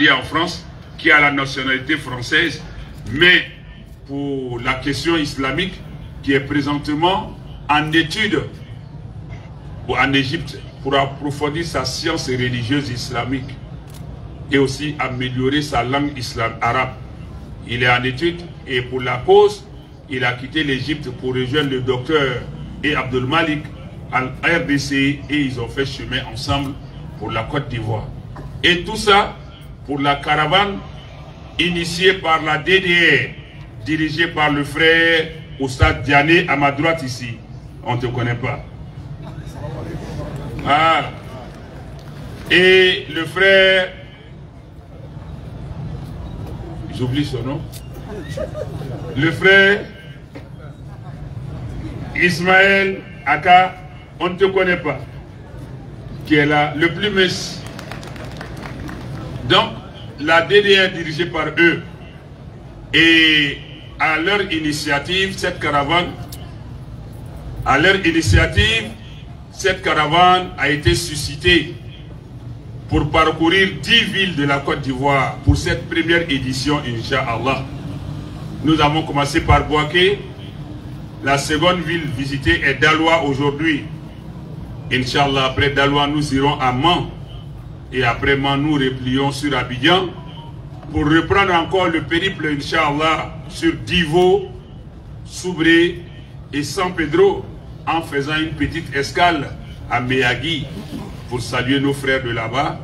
en France, qui a la nationalité française, mais pour la question islamique, qui est présentement en étude en Égypte pour approfondir sa science religieuse islamique et aussi améliorer sa langue arabe. Il est en étude et pour la cause, il a quitté l'Égypte pour rejoindre le docteur et Abdul Malik à RDC et ils ont fait chemin ensemble pour la Côte d'Ivoire. Et tout ça pour la caravane initiée par la DDR, dirigée par le frère Oustad Diané à ma droite ici. On ne te connaît pas. Ah. Et le frère, j'oublie son nom, le frère Ismaël Aka, on ne te connaît pas, qui est là, le plus mince. Donc, la DDR dirigée par eux, et à leur initiative, cette caravane a été suscitée pour parcourir 10 villes de la Côte d'Ivoire pour cette première édition, Inch'Allah. Nous avons commencé par Bouaké. La seconde ville visitée est Daloa aujourd'hui. Inch'Allah, après Daloa, nous irons à Mans. Et après Mans, nous replions sur Abidjan pour reprendre encore le périple, Inch'Allah, sur Divo, Soubré et San Pedro, en faisant une petite escale à Meyagui pour saluer nos frères de là-bas.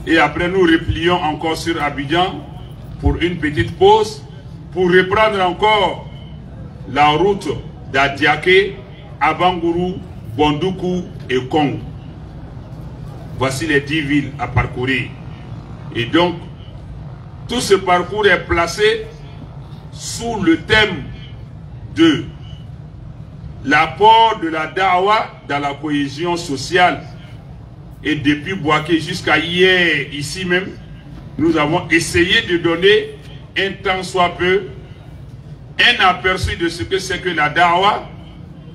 Et après, nous replions encore sur Abidjan pour une petite pause, pour reprendre encore la route d'Adiaké, Abangourou, Bondoukou et Kong. Voici les 10 villes à parcourir. Et donc, tout ce parcours est placé sous le thème de l'apport de la Dawa dans la cohésion sociale. Et depuis Bouaké jusqu'à hier, ici même, nous avons essayé de donner un tant soit peu un aperçu de ce que c'est que la Dawa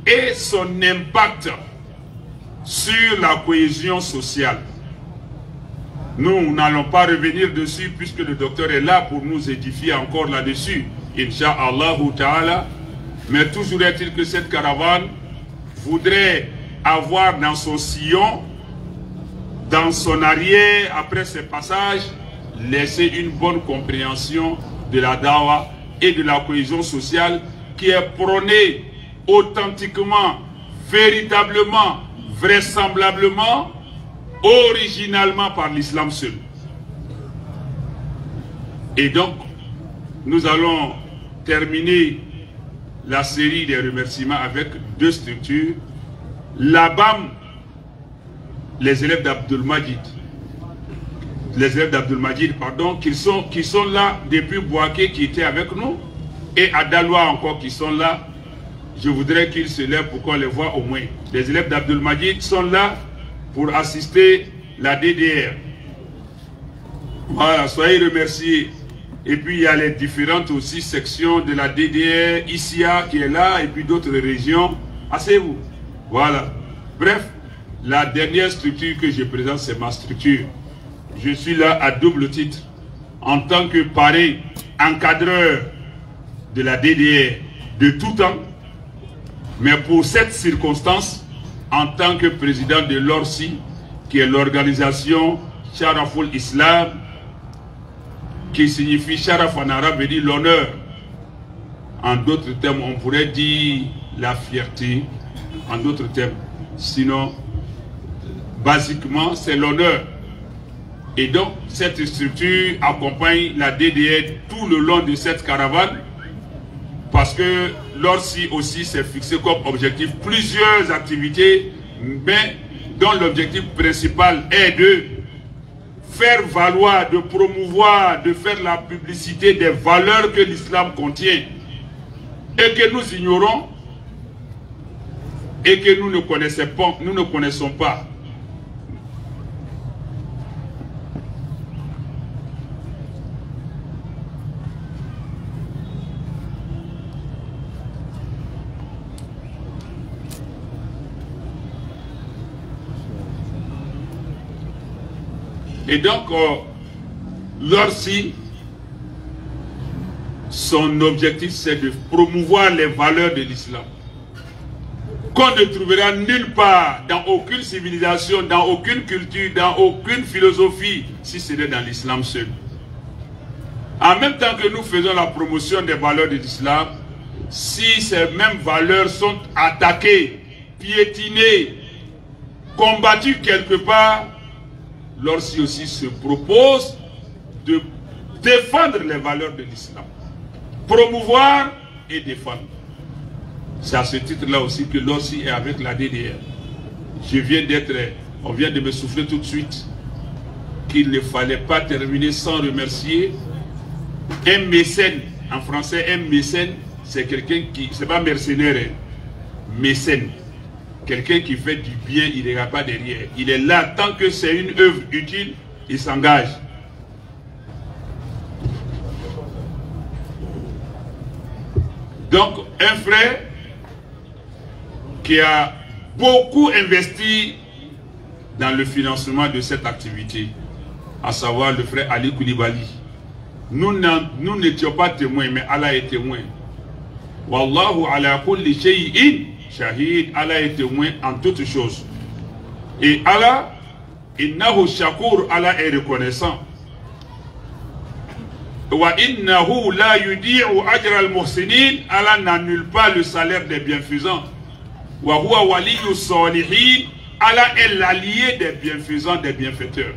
et son impact sur la cohésion sociale. Nous n'allons pas revenir dessus puisque le docteur est là pour nous édifier encore là-dessus, Inch'Allah ta'ala. Mais toujours est-il que cette caravane voudrait avoir dans son sillon, dans son arrière, après ses passages, laisser une bonne compréhension de la dawa et de la cohésion sociale qui est prônée authentiquement, véritablement, vraisemblablement, originalement par l'islam seul. Et donc, nous allons terminer la série des remerciements avec 2 structures. La BAM, les élèves d'Abdul Majid, qui sont là depuis Bouaké, qui étaient avec nous, et à Daloa encore qui sont là. Je voudrais qu'ils se lèvent pour qu'on les voit au moins. Les élèves d'Abdul Majid sont là pour assister la DDR. Voilà, soyez remerciés. Et puis il y a les différentes aussi sections de la DDR, ICIA qui est là, et puis d'autres régions. Asseyez-vous. Voilà. Bref, la dernière structure que je présente, c'est ma structure. Je suis là à double titre, en tant que parrain, encadreur de la DDR de tout temps, mais pour cette circonstance, en tant que président de l'ORSI, qui est l'organisation Sharaful Islam, qui signifie Sharaf en arabe, veut dire l'honneur. En d'autres termes, on pourrait dire la fierté, en d'autres termes. Sinon, basiquement, c'est l'honneur. Et donc, cette structure accompagne la DDR tout le long de cette caravane, parce que l'ORSI aussi s'est fixé comme objectif plusieurs activités, mais dont l'objectif principal est de faire valoir, de promouvoir, de faire la publicité des valeurs que l'islam contient et que nous ignorons et que nous ne connaissons pas. Et donc, L'ORSI, son objectif, c'est de promouvoir les valeurs de l'islam, qu'on ne trouvera nulle part, dans aucune civilisation, dans aucune culture, dans aucune philosophie, si ce n'est dans l'islam seul. En même temps que nous faisons la promotion des valeurs de l'islam, si ces mêmes valeurs sont attaquées, piétinées, combattues quelque part, l'ORSI aussi se propose de défendre les valeurs de l'islam, promouvoir et défendre. C'est à ce titre-là aussi que l'ORSI est avec la DDR. On vient de me souffler tout de suite qu'il ne fallait pas terminer sans remercier un mécène. En français, un mécène, c'est quelqu'un qui, c'est pas mercenaire, hein, mécène. Quelqu'un qui fait du bien, il ne regarde pas derrière. Il est là, tant que c'est une œuvre utile, il s'engage. Donc, un frère qui a beaucoup investi dans le financement de cette activité, à savoir le frère Ali Koulibaly. Nous n'étions pas témoins, mais Allah est témoin. Wallahu ala kulli shay'in shahid. Allah est témoin en toutes choses. Et Allah, innahu shakur, Allah est reconnaissant. Wa innahu la yudi'u ajra al-muhsinin, Allah n'annule pas le salaire des bienfaisants. Wa huwa waliyyu salihin, Allah est l'allié des bienfaisants, des bienfaiteurs.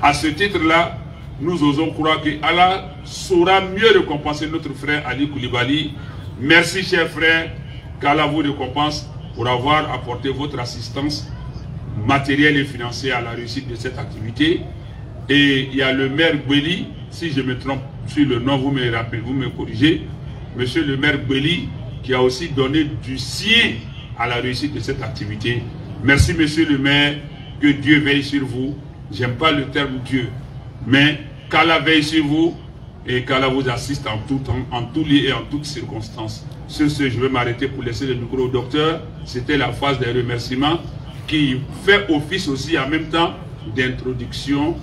À ce titre-là, nous osons croire que Allah saura mieux récompenser notre frère Ali Koulibaly. Merci, chers frères, qu'Allah vous récompense pour avoir apporté votre assistance matérielle et financière à la réussite de cette activité. Et il y a le maire Gweli, si je me trompe sur le nom, vous me rappelez, vous me corrigez, monsieur le maire Gweli, qui a aussi donné du sien à la réussite de cette activité. Merci, monsieur le maire, que Dieu veille sur vous. J'aime pas le terme Dieu, mais qu'Allah veille sur vous et qu'Allah vous assiste en tout temps, en tout lieu et en toutes circonstances. Sur ce, je vais m'arrêter pour laisser le micro au docteur. C'était la phase des remerciements qui fait office aussi en même temps d'introduction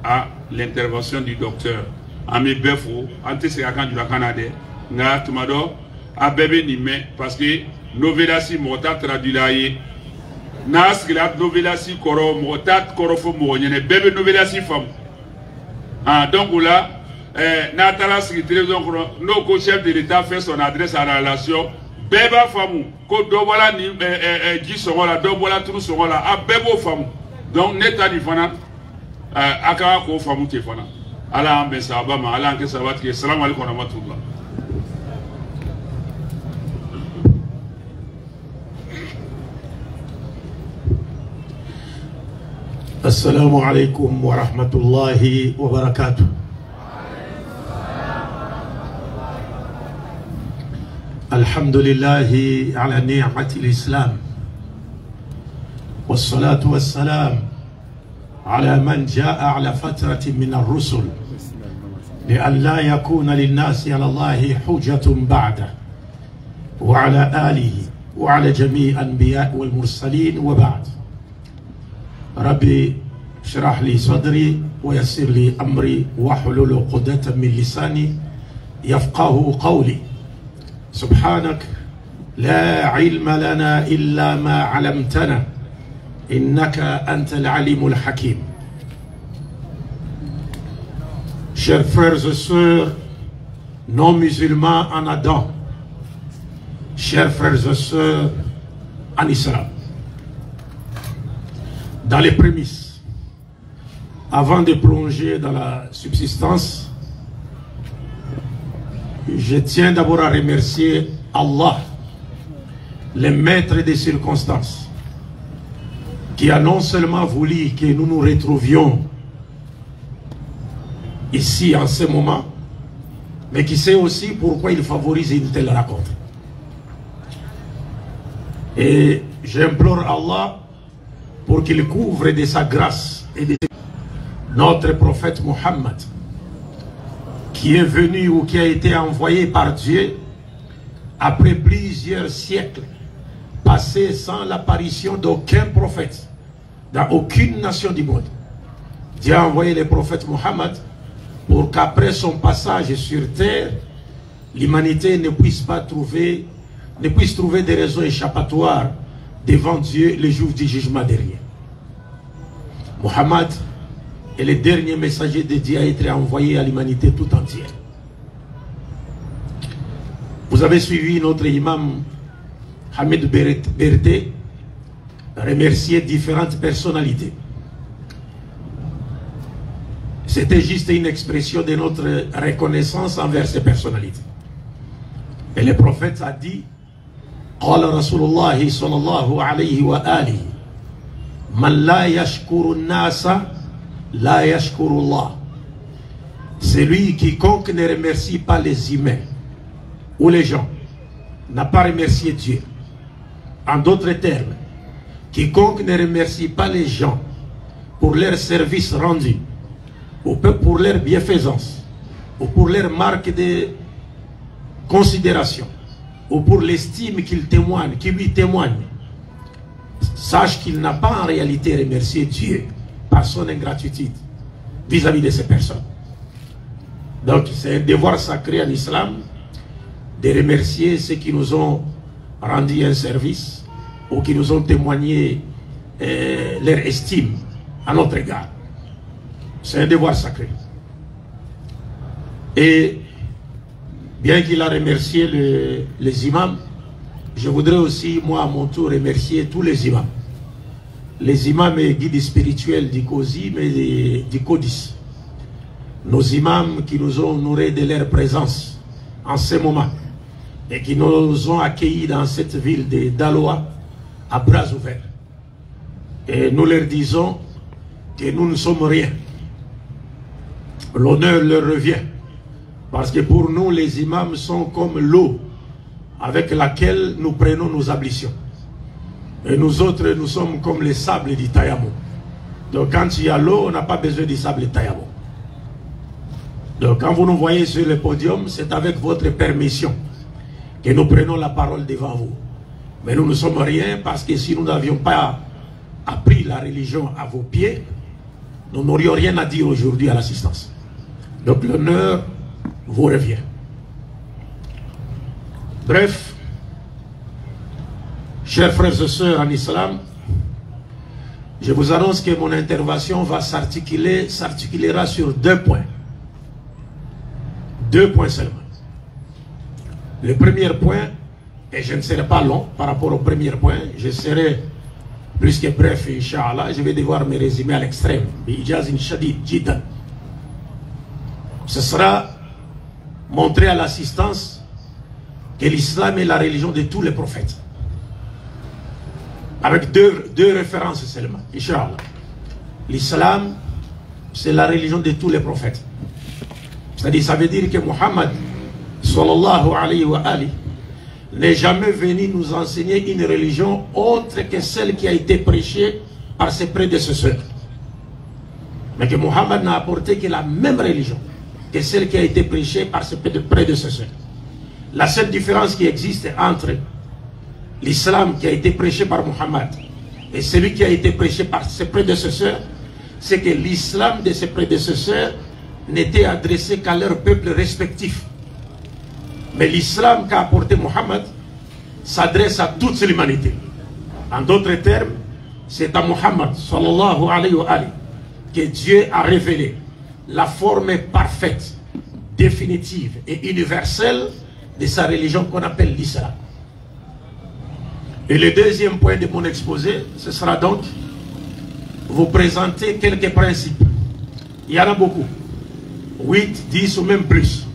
à l'intervention du docteur. Ami Befo, ante se kakan du Canada, nga tumado a bébé ni me parce que novelasi mota traduit nas glat novelasi koro motat koro fo mo nyene bébé novelasi fam. Ah donc là Natala secrétaire donc no ko chef de l'État fait son adresse à la relation beba famu ko do wala ni ji songola do wala tru songola a bebo famu donc neta ni fana aka ko famu te fana ala ambe sabama ala anke sabat ke assalamu alaykum wa rahmatullah. Assalamu alaykum wa rahmatullahi wa barakatuh. الحمد لله على نعمة الإسلام والصلاة والسلام على من جاء على فترة من الرسل لأن لا يكون للناس على الله حجة بعده وعلى آله وعلى جميع الأنبياء والمرسلين وبعد. ربي اشرح لي صدري ويسر لي أمري واحلل عقدة من لساني يفقه قولي. سبحانك لا علم لنا إلا ما علمتنا إنك أنت العليم الحكيم. Chers frères et sœurs non musulmans en Adam, chers frères et sœurs en Islam, dans les prémices, avant de plonger dans la subsistance, je tiens d'abord à remercier Allah, le maître des circonstances, qui a non seulement voulu que nous nous retrouvions ici en ce moment, mais qui sait aussi pourquoi il favorise une telle rencontre. Et j'implore Allah pour qu'il couvre de sa grâce et de notre prophète Mohammed, qui est venu ou qui a été envoyé par Dieu après plusieurs siècles passés sans l'apparition d'aucun prophète dans aucune nation du monde. Dieu a envoyé le prophète Mohammed pour qu'après son passage sur terre, l'humanité ne puisse trouver des raisons échappatoires devant Dieu le jour du jugement dernier. Mohammed est le dernier messager de Dieu à être envoyé à l'humanité tout entière. Vous avez suivi notre imam Hamid Berté remercier différentes personnalités. C'était juste une expression de notre reconnaissance envers ces personnalités. Et le prophète a dit, قال رسول الله صلى الله عليه وآله من لا يشكر الناس لا يشكر الله. Celui quiconque ne remercie pas les humains ou les gens n'a pas remercié Dieu. En d'autres termes, quiconque ne remercie pas les gens pour leur service rendu, ou pour leur bienfaisance, ou pour leur marque de considération, ou pour l'estime qu'il témoigne, qui lui témoigne, sache qu'il n'a pas en réalité remercié Dieu par son ingratitude vis-à-vis de ces personnes. Donc c'est un devoir sacré en islam de remercier ceux qui nous ont rendu un service ou qui nous ont témoigné leur estime à notre égard. C'est un devoir sacré. Et bien qu'il a remercié les imams, je voudrais aussi, moi à mon tour, remercier tous les imams. Les imams et guides spirituels du COSI, mais du CODIS. Nos imams qui nous ont honorés de leur présence en ce moment et qui nous ont accueillis dans cette ville de Daloa à bras ouverts. Et nous leur disons que nous ne sommes rien. L'honneur leur revient. Parce que pour nous, les imams sont comme l'eau avec laquelle nous prenons nos ablutions. Et nous autres, nous sommes comme les sables du Tayamou. Donc quand il y a l'eau, on n'a pas besoin du sable du Tayamou. Donc quand vous nous voyez sur le podium, c'est avec votre permission que nous prenons la parole devant vous. Mais nous ne sommes rien parce que si nous n'avions pas appris la religion à vos pieds, nous n'aurions rien à dire aujourd'hui à l'assistance. Donc l'honneur vous revient. Bref, chers frères et sœurs en islam, je vous annonce que mon intervention va s'articulera sur 2 points. 2 points seulement. Le premier point, et je ne serai pas long par rapport au premier point, je serai plus que bref, Inch'Allah, je vais devoir me résumer à l'extrême. Ce sera montrer à l'assistance que l'islam est la religion de tous les prophètes. Avec deux références seulement, Inch'Allah. L'islam, c'est la religion de tous les prophètes. C'est-à-dire, ça veut dire que Muhammad, sallallahu alayhi wa alihi, n'est jamais venu nous enseigner une religion autre que celle qui a été prêchée par ses prédécesseurs. Mais que Muhammad n'a apporté que la même religion que celle qui a été prêchée par ses prédécesseurs. La seule différence qui existe entre l'islam qui a été prêché par Muhammad et celui qui a été prêché par ses prédécesseurs, c'est que l'islam de ses prédécesseurs n'était adressé qu'à leur peuple respectif. Mais l'islam qu'a apporté Muhammad s'adresse à toute l'humanité. En d'autres termes, c'est à Muhammad sallallahu alayhi wa alayhi que Dieu a révélé la forme parfaite, définitive et universelle de sa religion qu'on appelle l'islam. Et le deuxième point de mon exposé, ce sera donc vous présenter quelques principes. Il y en a beaucoup. 8, 10 ou même plus.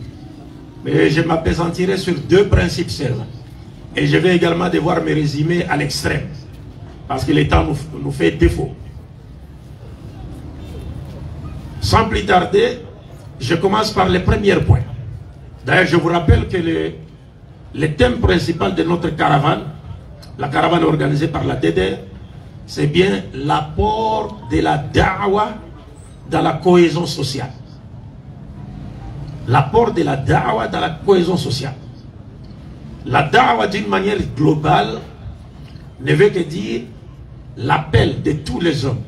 Mais je m'appesantirai sur 2 principes seulement. Et je vais également devoir me résumer à l'extrême. Parce que le temps nous fait défaut. Sans plus tarder, je commence par le premier point. D'ailleurs, je vous rappelle que le thème principal de notre caravane, la caravane organisée par la DDR, c'est bien l'apport de la da'wa dans la cohésion sociale. L'apport de la da'wa dans la cohésion sociale. La da'wa d'une manière globale ne veut que dire l'appel de tous les hommes,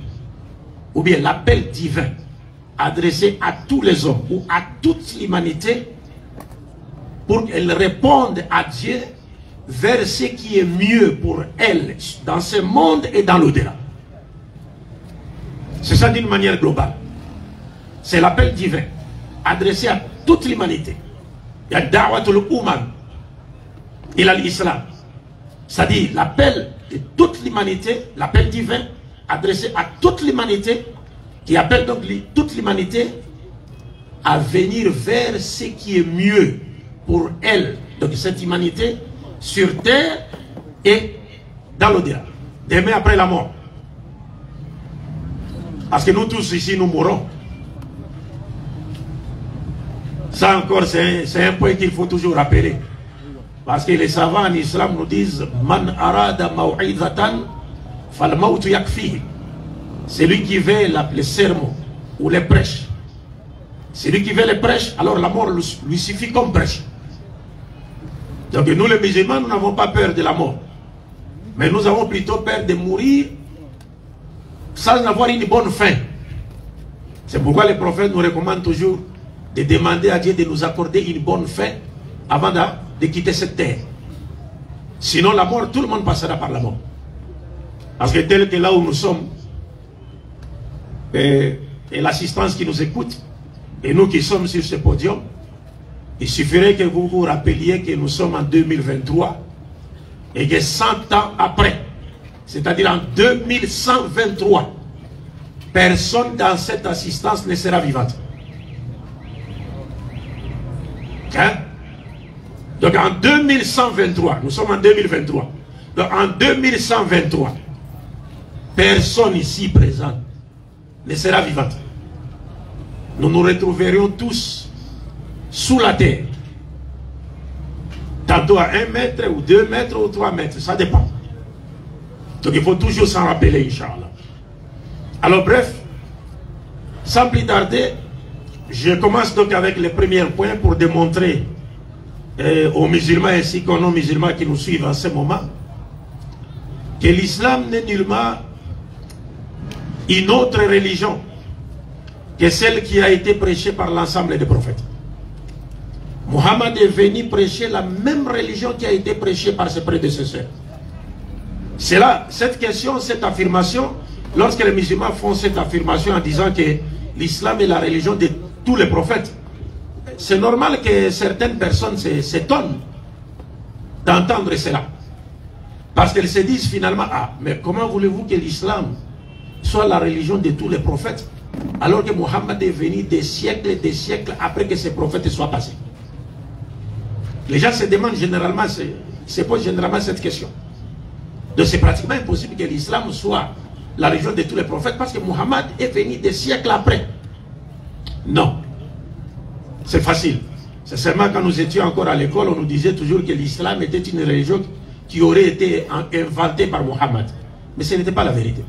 ou bien l'appel divin adressée à tous les hommes ou à toute l'humanité pour qu'elle réponde à Dieu vers ce qui est mieux pour elle dans ce monde et dans l'au-delà. C'est ça d'une manière globale. C'est l'appel divin adressé à toute l'humanité. Il y a Da'watul Umam, il a l'islam. C'est-à-dire l'appel de toute l'humanité, l'appel divin adressé à toute l'humanité, qui appelle donc toute l'humanité à venir vers ce qui est mieux pour elle, donc cette humanité, sur terre et dans l'au-delà, demain après la mort. Parce que nous tous ici, nous mourrons. Ça encore, c'est un point qu'il faut toujours rappeler. Parce que les savants en islam nous disent Man arada maw'idhatan fal mawtu yakfi. Celui qui veut les sermons ou les prêches. Celui qui veut les prêches, alors la mort lui suffit comme prêche. Donc nous les musulmans, nous n'avons pas peur de la mort. Mais nous avons plutôt peur de mourir sans avoir une bonne fin. C'est pourquoi les prophètes nous recommandent toujours de demander à Dieu de nous accorder une bonne fin avant de quitter cette terre. Sinon la mort, tout le monde passera par la mort. Parce que tel que là où nous sommes, et l'assistance qui nous écoute, et nous qui sommes sur ce podium, il suffirait que vous vous rappeliez que nous sommes en 2023 et que 100 ans après, c'est-à-dire en 2123, personne dans cette assistance ne sera vivante. Hein? Donc en 2123, nous sommes en 2023. Donc en 2123, personne ici présent ne sera vivante. Nous nous retrouverions tous sous la terre. Tantôt à 1 mètre ou 2 mètres ou 3 mètres, ça dépend. Donc il faut toujours s'en rappeler, Inch'Allah. Alors bref, sans plus tarder, je commence donc avec les premiers points pour démontrer aux musulmans ainsi qu'aux non-musulmans qui nous suivent en ce moment que l'islam n'est nullement une autre religion que celle qui a été prêchée par l'ensemble des prophètes. Mohammed est venu prêcher la même religion qui a été prêchée par ses prédécesseurs. C'est là, cette question, cette affirmation, lorsque les musulmans font cette affirmation en disant que l'islam est la religion de tous les prophètes, c'est normal que certaines personnes s'étonnent d'entendre cela. Parce qu'elles se disent finalement, ah, mais comment voulez-vous que l'islam soit la religion de tous les prophètes, alors que Mohammed est venu des siècles après que ces prophètes soient passés? Les gens se demandent généralement, se posent généralement cette question. Donc c'est pratiquement impossible que l'islam soit la religion de tous les prophètes parce que Mohammed est venu des siècles après. Non. C'est facile. C'est seulement quand nous étions encore à l'école, on nous disait toujours que l'islam était une religion qui aurait été inventée par Mohammed. Mais ce n'était pas la vérité.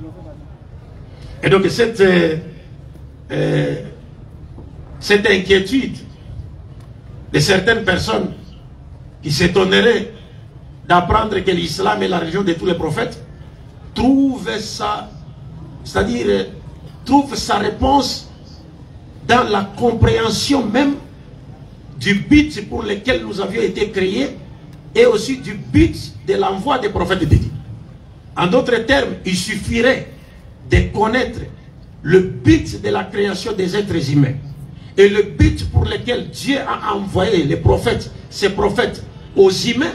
Et donc cette inquiétude de certaines personnes qui s'étonneraient d'apprendre que l'islam est la religion de tous les prophètes, trouve ça, c'est-à-dire trouve sa réponse dans la compréhension même du but pour lequel nous avions été créés et aussi du but de l'envoi des prophètes de Dieu. En d'autres termes, il suffirait de connaître le but de la création des êtres humains et le but pour lequel Dieu a envoyé les prophètes, ces prophètes aux humains,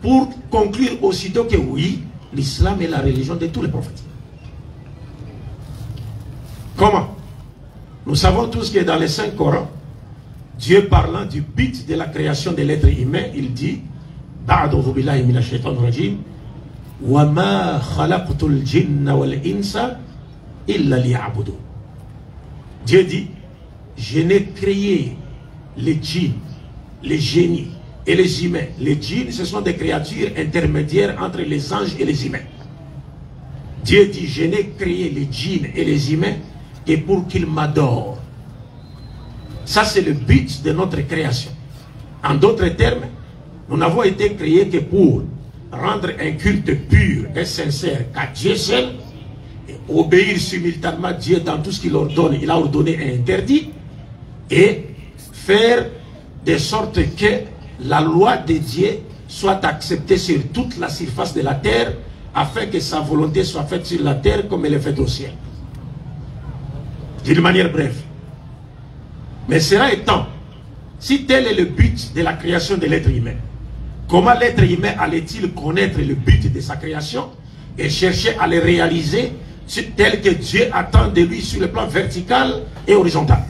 pour conclure aussitôt que oui, l'islam est la religion de tous les prophètes. Comment? Nous savons tous que dans les Saint-Coran, Dieu parlant du but de la création de l'être humain, il dit Ba'dhu billahi minash shaitanir rajim wa ma khalaqtul jinna wal insa illa liya'budun. Dieu dit, je n'ai créé les djinns, les génies et les humains. Les djinns, ce sont des créatures intermédiaires entre les anges et les humains. Dieu dit, je n'ai créé les djinns et les humains que pour qu'ils m'adorent. Ça, c'est le but de notre création. En d'autres termes, nous n'avons été créés que pour rendre un culte pur et sincère qu'à Dieu seul obéir simultanément à Dieu dans tout ce qu'il ordonne, il a ordonné et interdit, et faire de sorte que la loi de Dieu soit acceptée sur toute la surface de la terre, afin que sa volonté soit faite sur la terre comme elle est faite au ciel. D'une manière brève. Mais cela étant, si tel est le but de la création de l'être humain, comment l'être humain allait-il connaître le but de sa création et chercher à le réaliser tel que Dieu attend de lui sur le plan vertical et horizontal?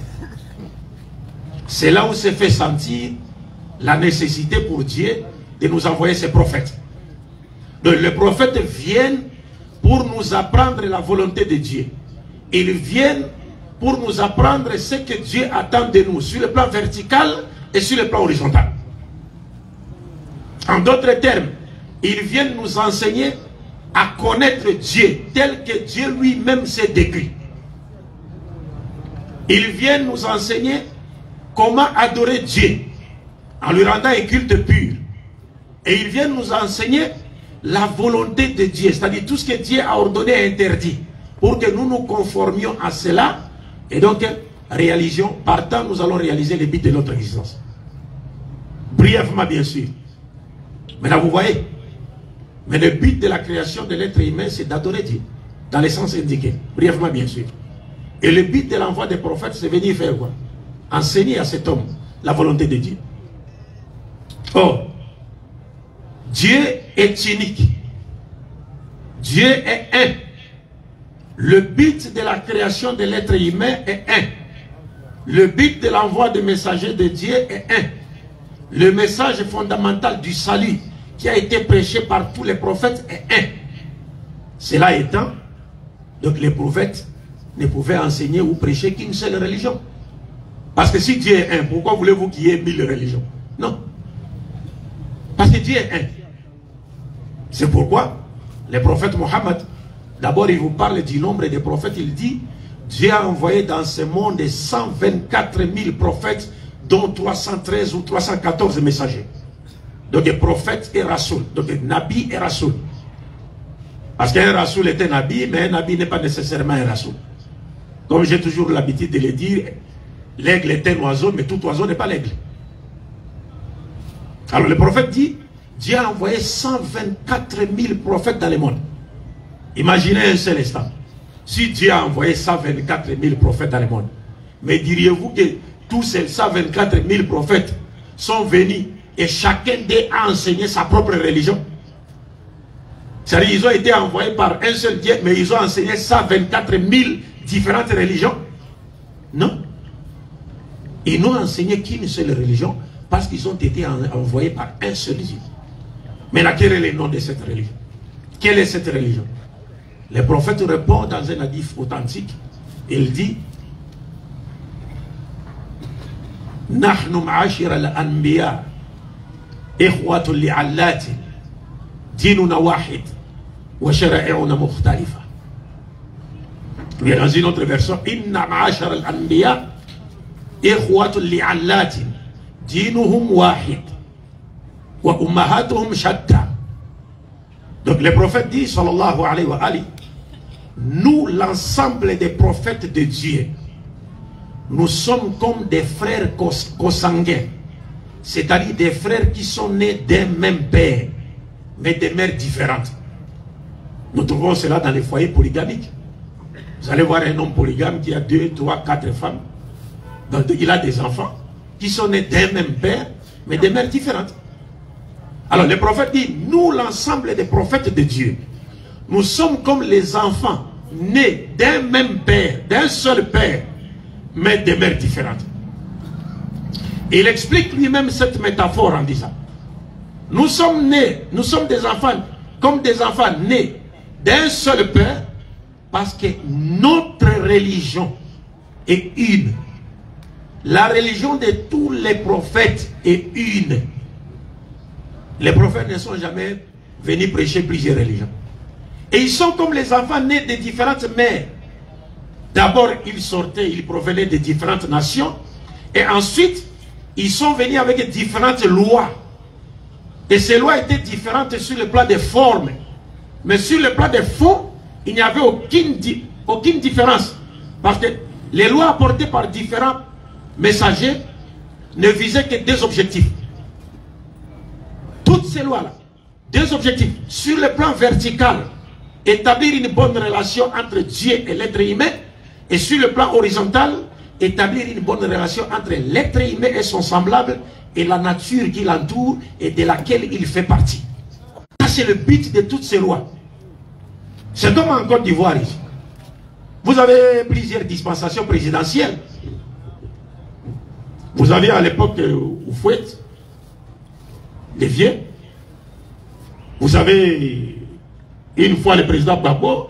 C'est là où se fait sentir la nécessité pour Dieu de nous envoyer ses prophètes. Donc les prophètes viennent pour nous apprendre la volonté de Dieu. Ils viennent pour nous apprendre ce que Dieu attend de nous sur le plan vertical et sur le plan horizontal. En d'autres termes, ils viennent nous enseigner à connaître Dieu tel que Dieu lui-même s'est décrit. Ils viennent nous enseigner comment adorer Dieu en lui rendant un culte pur. Et ils viennent nous enseigner la volonté de Dieu, c'est-à-dire tout ce que Dieu a ordonné et interdit, pour que nous nous conformions à cela. Et donc, réalisions, partant, nous allons réaliser les buts de notre existence. Brièvement, bien sûr. Maintenant, vous voyez, mais le but de la création de l'être humain, c'est d'adorer Dieu, dans le sens indiqué. Brièvement, bien sûr. Et le but de l'envoi des prophètes, c'est venir faire quoi? Enseigner à cet homme la volonté de Dieu. Or, Dieu est unique. Dieu est un. Le but de la création de l'être humain est un. Le but de l'envoi des messagers de Dieu est un. Le message fondamental du salut qui a été prêché par tous les prophètes est un. Cela étant, donc les prophètes ne pouvaient enseigner ou prêcher qu'une seule religion. Parce que si Dieu est un, pourquoi voulez-vous qu'il y ait 1000 religions? Non. Parce que Dieu est un. C'est pourquoi les prophètes Mohammed, d'abord il vous parle du nombre des prophètes, il dit Dieu a envoyé dans ce monde 124 000 prophètes, dont 313 ou 314 messagers. Donc des prophètes et rasoul, donc des nabis et rasoul. Parce qu'un rasoul est un nabi, mais un nabi n'est pas nécessairement un rasoul. Comme j'ai toujours l'habitude de le dire, l'aigle est un oiseau, mais tout oiseau n'est pas l'aigle. Alors le prophète dit, Dieu a envoyé 124 000 prophètes dans le monde. Imaginez un seul instant. Si Dieu a envoyé 124 000 prophètes dans le monde, mais diriez-vous que tous ces 124 000 prophètes sont venus et chacun d'eux a enseigné sa propre religion? C'est-à-dire qu'ils ont été envoyés par un seul Dieu, mais ils ont enseigné 124 000 différentes religions? Non. Ils n'ont enseigné qu'une seule religion parce qu'ils ont été envoyés par un seul Dieu. Maintenant, quel est le nom de cette religion? Quelle est cette religion? Le prophète répond dans un hadith authentique. Il dit Nahnu ma'ashir al-anbiya ikhwatu li'allati dinuna wahid wa shara'i'una mukhtalifa. Dans une autre version, Inna ma'ashir al-anbiya ikhwatu li'allati dinuhum wahid wa ummahatuhum shatta. Donc le prophète dit, sallallahu alayhi wa alihi, nous, l'ensemble des prophètes de Dieu, nous sommes comme des frères consanguins, c'est-à-dire des frères qui sont nés d'un même père, mais de mères différentes. Nous trouvons cela dans les foyers polygamiques. Vous allez voir un homme polygame qui a 2, 3, 4 femmes. Donc il a des enfants qui sont nés d'un même père, mais de mères différentes. Alors le prophète dit, nous l'ensemble des prophètes de Dieu, nous sommes comme les enfants nés d'un même père, d'un seul père, mais de mères différentes. Et il explique lui-même cette métaphore en disant, nous sommes nés, nous sommes des enfants, comme des enfants nés d'un seul père, parce que notre religion est une. La religion de tous les prophètes est une. Les prophètes ne sont jamais venus prêcher plusieurs religions. Et ils sont comme les enfants nés de différentes mères. D'abord, ils sortaient, ils provenaient de différentes nations. Et ensuite, ils sont venus avec différentes lois. Et ces lois étaient différentes sur le plan des formes. Mais sur le plan des fonds, il n'y avait aucune différence. Parce que les lois apportées par différents messagers ne visaient que deux objectifs. Toutes ces lois-là, deux objectifs. Sur le plan vertical, établir une bonne relation entre Dieu et l'être humain. Et sur le plan horizontal, établir une bonne relation entre l'être humain et son semblable et la nature qui l'entoure et de laquelle il fait partie. Ça, c'est le but de toutes ces lois. C'est comme en Côte d'Ivoire ici. Vous avez plusieurs dispensations présidentielles. Vous avez à l'époque Oufouet, les vieux. Vous avez une fois le président Gbagbo.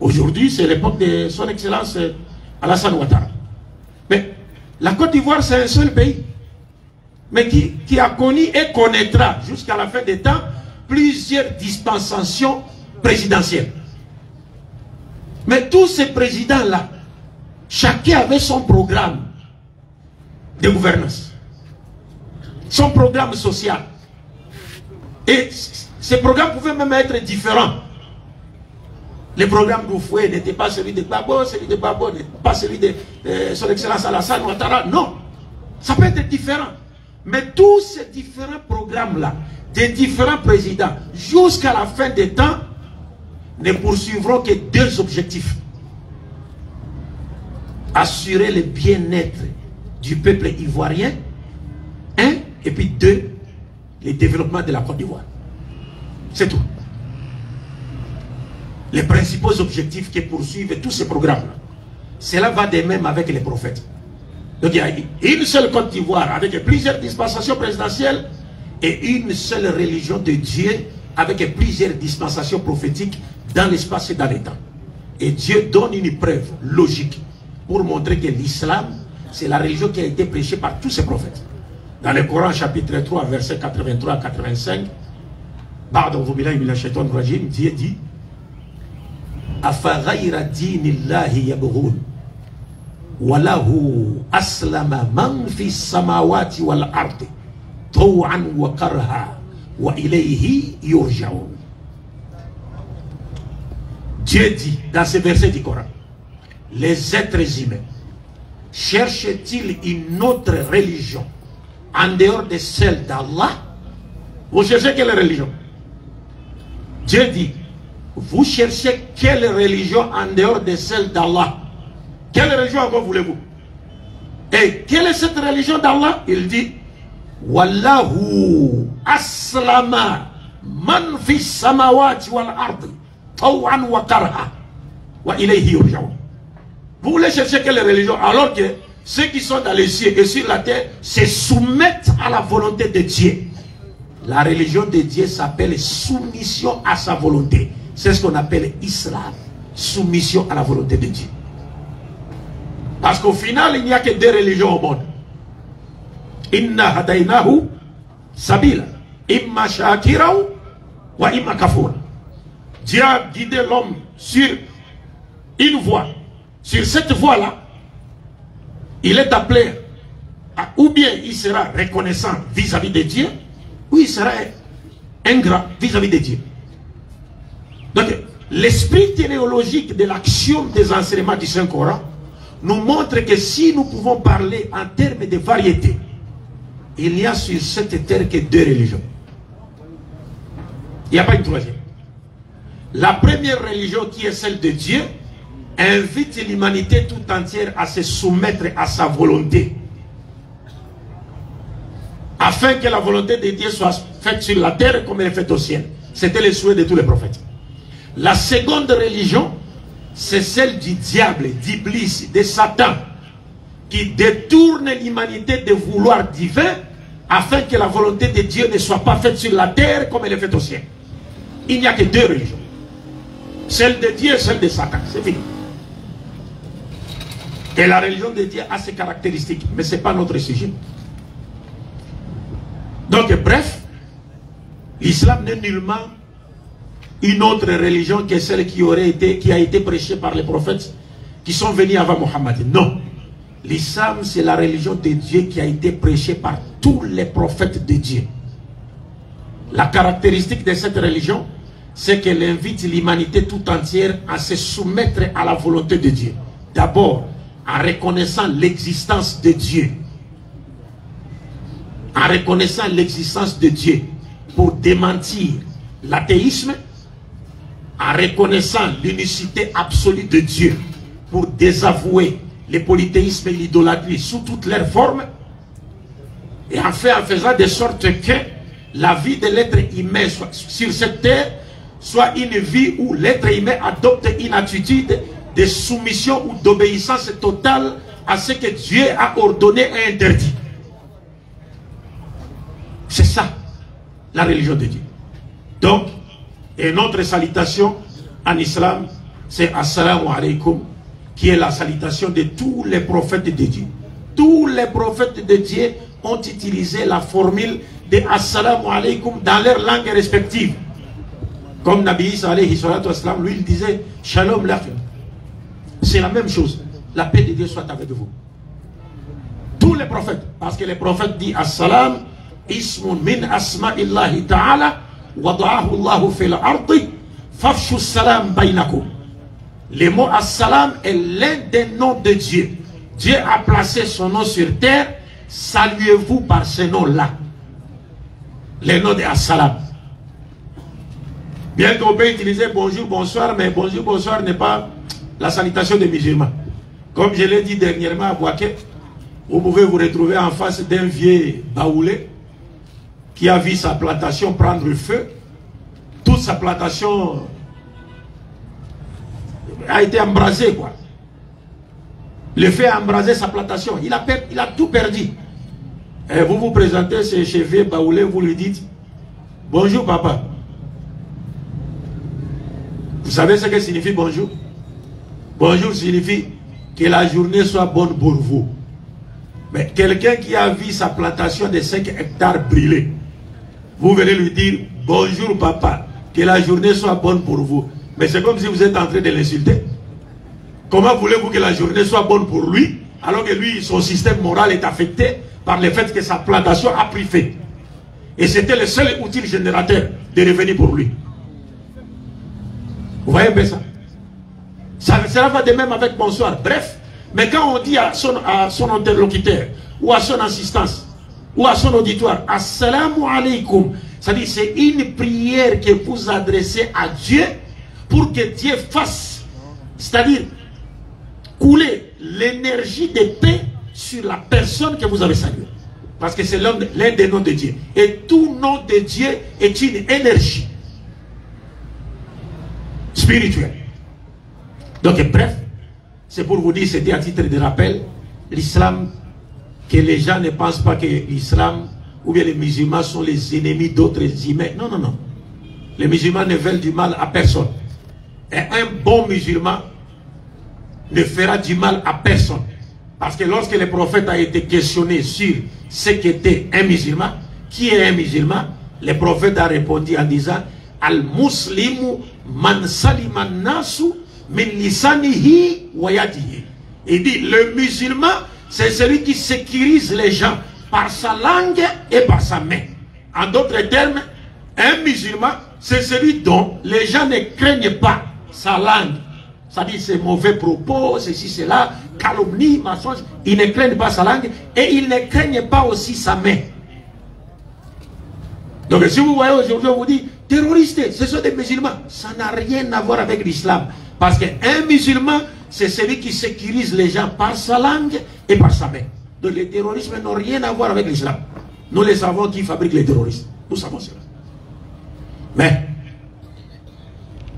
Aujourd'hui, c'est l'époque de son excellence Alassane Ouattara. Mais la Côte d'Ivoire, c'est un seul pays. Mais qui a connu et connaîtra jusqu'à la fin des temps plusieurs dispensations présidentielles. Mais tous ces présidents-là, chacun avait son programme de gouvernance, son programme social. Et ces programmes pouvaient même être différents. Le programme d'Oufoué n'était pas celui de Gbagbo, celui de Gbagbo n'était pas celui de son excellence Alassane Ouattara. Non, ça peut être différent. Mais tous ces différents programmes-là, des différents présidents, jusqu'à la fin des temps, ne poursuivront que deux objectifs. Assurer le bien-être du peuple ivoirien, un, et puis deux, le développement de la Côte d'Ivoire. C'est tout. Les principaux objectifs que poursuivent tous ces programmes-là. Cela va de même avec les prophètes. Donc il y a une seule Côte d'Ivoire avec plusieurs dispensations présidentielles et une seule religion de Dieu avec plusieurs dispensations prophétiques dans l'espace et dans les temps. Et Dieu donne une preuve logique pour montrer que l'islam, c'est la religion qui a été prêchée par tous ces prophètes. Dans le Coran, chapitre 3, versets 83 à 85, Dieu dit Afaghayra dinillahi yabghun walahu aslama man fi samawati wal ardi taw'an wa karha wa ilayhi yurja'un. Dieu dit dans ce verset du Coran, les êtres humains cherchent-ils une autre religion en dehors de celle d'Allah? Vous cherchez quelle religion? Dieu dit, vous cherchez quelle religion en dehors de celle d'Allah? Quelle religion encore voulez-vous? Et quelle est cette religion d'Allah? Il dit, Wallahu aslama man fi samawati wal ardi taw'an wa karha wa ilayhi yurja'un. Vous voulez chercher quelle religion alors que ceux qui sont dans les cieux et sur la terre se soumettent à la volonté de Dieu. La religion de Dieu s'appelle soumission à sa volonté. C'est ce qu'on appelle islam. Soumission à la volonté de Dieu. Parce qu'au final, il n'y a que deux religions au monde. Inna hadaynahu sabila. Imma shakirahu wa imma kafura. Dieu a guidé l'homme sur une voie. Sur cette voie-là, il est appelé à, ou bien il sera reconnaissant vis-à-vis de Dieu, ou il sera ingrat vis-à-vis de Dieu. Donc, l'esprit téléologique de l'action des enseignements du Saint-Coran nous montre que si nous pouvons parler en termes de variété, il n'y a sur cette terre que deux religions. Il n'y a pas une troisième. La première religion qui est celle de Dieu invite l'humanité tout entière à se soumettre à sa volonté, afin que la volonté de Dieu soit faite sur la terre comme elle est faite au ciel. C'était le souhait de tous les prophètes. La seconde religion, c'est celle du diable, d'Iblis, de Satan, qui détourne l'humanité de vouloir divin, afin que la volonté de Dieu ne soit pas faite sur la terre comme elle est faite au ciel. Il n'y a que deux religions. Celle de Dieu et celle de Satan. C'est fini. Et la religion de Dieu a ses caractéristiques, mais ce n'est pas notre sujet. Donc, bref, l'islam n'est nullement une autre religion que celle qui a été prêchée par les prophètes qui sont venus avant Mohammed. Non. L'islam, c'est la religion de Dieu qui a été prêchée par tous les prophètes de Dieu. La caractéristique de cette religion, c'est qu'elle invite l'humanité tout entière à se soumettre à la volonté de Dieu. D'abord, en reconnaissant l'existence de Dieu. En reconnaissant l'existence de Dieu pour démentir l'athéisme, en reconnaissant l'unicité absolue de Dieu pour désavouer le polythéisme et l'idolâtrie sous toutes leurs formes, et en faisant de sorte que la vie de l'être humain sur cette terre soit une vie où l'être humain adopte une attitude de soumission ou d'obéissance totale à ce que Dieu a ordonné et interdit. C'est ça, la religion de Dieu. Donc, et notre salutation en islam, c'est Assalamu alaikum, qui est la salutation de tous les prophètes de Dieu. Tous les prophètes de Dieu ont utilisé la formule de Assalamu alaikum dans leurs langues respectives. Comme Nabi Isa alayhi salatu wassalam, lui il disait Shalom lakum. C'est la même chose. La paix de Dieu soit avec vous. Tous les prophètes, parce que les prophètes disent Assalam, ismun min asma'illahi ta'ala, wada'ahu Allahu fil ardi, fafshu salam baynakum. Le mot Assalam est l'un des noms de Dieu. Dieu a placé son nom sur terre. Saluez-vous par ce nom-là. Le nom de Assalam. Bien qu'on peut utiliser bonjour, bonsoir, mais bonjour, bonsoir n'est pas la salutation des musulmans. Comme je l'ai dit dernièrement à Boaké, vous pouvez vous retrouver en face d'un vieux baoulé qui a vu sa plantation prendre feu. Toute sa plantation a été embrasée, quoi. Le feu a embrasé sa plantation. Il a tout perdu. Et vous vous présentez chez vieux baoulé, vous lui dites bonjour papa. Vous savez ce que signifie bonjour? Bonjour signifie que la journée soit bonne pour vous. Mais quelqu'un qui a vu sa plantation de 5 hectares brûler, vous venez lui dire bonjour papa, que la journée soit bonne pour vous. Mais c'est comme si vous êtes en train de l'insulter. Comment voulez-vous que la journée soit bonne pour lui, alors que lui, son système moral est affecté par le fait que sa plantation a pris feu? Et c'était le seul outil générateur de revenus pour lui. Vous voyez un peu ça? Cela va de même avec bonsoir. Bref, mais quand on dit à son interlocuteur, ou à son assistance, ou à son auditoire, Assalamu alaikum, c'est-à-dire c'est une prière que vous adressez à Dieu pour que Dieu fasse, c'est-à-dire couler l'énergie de paix sur la personne que vous avez saluée. Parce que c'est l'un des noms de Dieu. Et tout nom de Dieu est une énergie spirituelle. Donc bref, c'est pour vous dire, c'était à titre de rappel, l'islam, que les gens ne pensent pas que l'islam ou bien les musulmans sont les ennemis d'autres humains. Non, non, non. Les musulmans ne veulent du mal à personne. Et un bon musulman ne fera du mal à personne. Parce que lorsque le prophète a été questionné sur ce qu'était un musulman, qui est un musulman, le prophète a répondu en disant Al-Muslimu man salima nasu min lisanihi wa yadihi. Il dit le musulman, c'est celui qui sécurise les gens par sa langue et par sa main. En d'autres termes, un musulman, c'est celui dont les gens ne craignent pas sa langue. C'est-à-dire ses mauvais propos, ceci, cela, calomnie, mensonge. Ils ne craignent pas sa langue et ils ne craignent pas aussi sa main. Donc si vous voyez aujourd'hui, on vous dit terroristes, ce sont des musulmans. Ça n'a rien à voir avec l'islam. Parce qu'un musulman, c'est celui qui sécurise les gens par sa langue et par sa main. Donc les terroristes n'ont rien à voir avec l'islam. Nous les savons qui fabriquent les terroristes. Nous savons cela. Mais,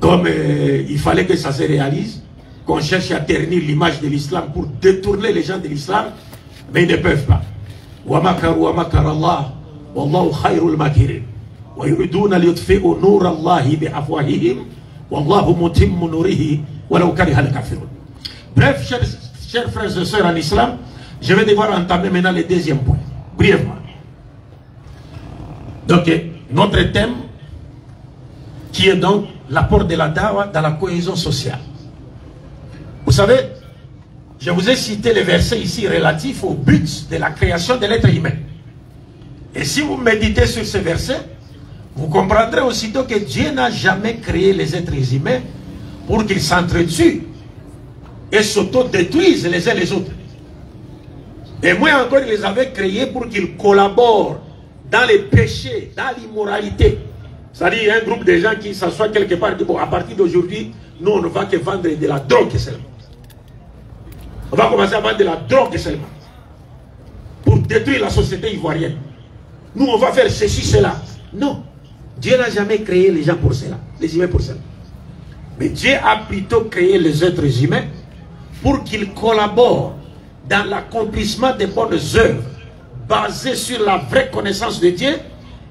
comme il fallait que ça se réalise, qu'on cherche à ternir l'image de l'islam pour détourner les gens de l'islam, mais ils ne peuvent pas. Wa makaru wa makarallah, wallahu khayrul makirin. Wa yuriduna liyutfi'u nurallahi bi afwahihim, wallahu mutimmu nurihi, walau kariha al-kafirun. Bref, chers frères et sœurs en islam, je vais devoir entamer maintenant le deuxième point, brièvement. Donc, notre thème, qui est donc l'apport de la dawa dans la cohésion sociale. Vous savez, je vous ai cité les versets ici relatifs au but de la création de l'être humain. Et si vous méditez sur ces versets, vous comprendrez aussitôt que Dieu n'a jamais créé les êtres humains pour qu'ils s'entretuent et s'auto-détruisent les uns les autres. Et moi encore, il les avait créés pour qu'ils collaborent dans les péchés, dans l'immoralité. C'est-à-dire un groupe de gens qui s'assoient quelque part et disent, bon, à partir d'aujourd'hui, nous on ne va que vendre de la drogue seulement. On va commencer à vendre de la drogue seulement. Pour détruire la société ivoirienne. Nous on va faire ceci, cela. Non. Dieu n'a jamais créé les gens pour cela. Les humains pour cela. Mais Dieu a plutôt créé les êtres humains pour qu'ils collaborent dans l'accomplissement des bonnes œuvres basées sur la vraie connaissance de Dieu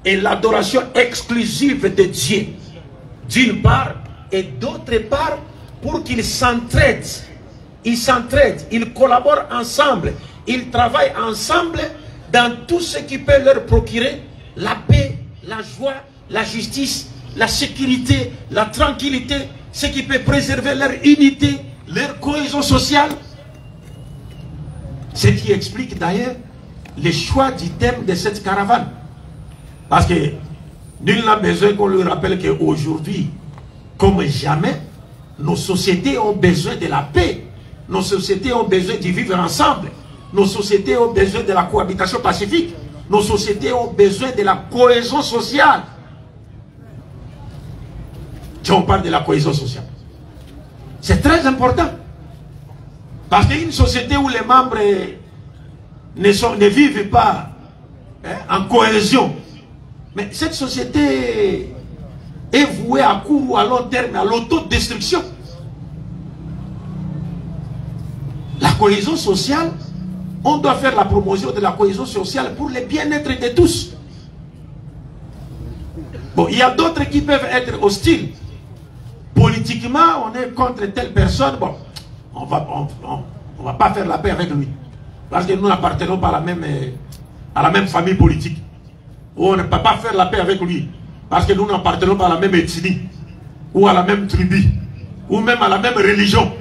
et l'adoration exclusive de Dieu. D'une part, et d'autre part, pour qu'ils s'entraident. Ils s'entraident, ils collaborent ensemble, ils travaillent ensemble dans tout ce qui peut leur procurer la paix, la joie, la justice, la sécurité, la tranquillité, ce qui peut préserver leur unité, leur cohésion sociale. Ce qui explique d'ailleurs le choix du thème de cette caravane. Parce que nul n'a besoin qu'on lui rappelle qu'aujourd'hui, comme jamais, nos sociétés ont besoin de la paix. Nos sociétés ont besoin de vivre ensemble. Nos sociétés ont besoin de la cohabitation pacifique. Nos sociétés ont besoin de la cohésion sociale. Si on parle de la cohésion sociale, c'est très important. Parce qu'une société où les membres ne vivent pas en cohésion, mais cette société est vouée à court ou à long terme à l'autodestruction. La cohésion sociale, on doit faire la promotion de la cohésion sociale pour le bien-être de tous. Bon, il y a d'autres qui peuvent être hostiles. Politiquement, on est contre telle personne. Bon, on va pas faire la paix avec lui. Parce que nous n'appartenons pas à la même famille politique. Ou on ne peut pas faire la paix avec lui. Parce que nous n'appartenons pas à la même ethnie. Ou à la même tribu. Ou même à la même religion.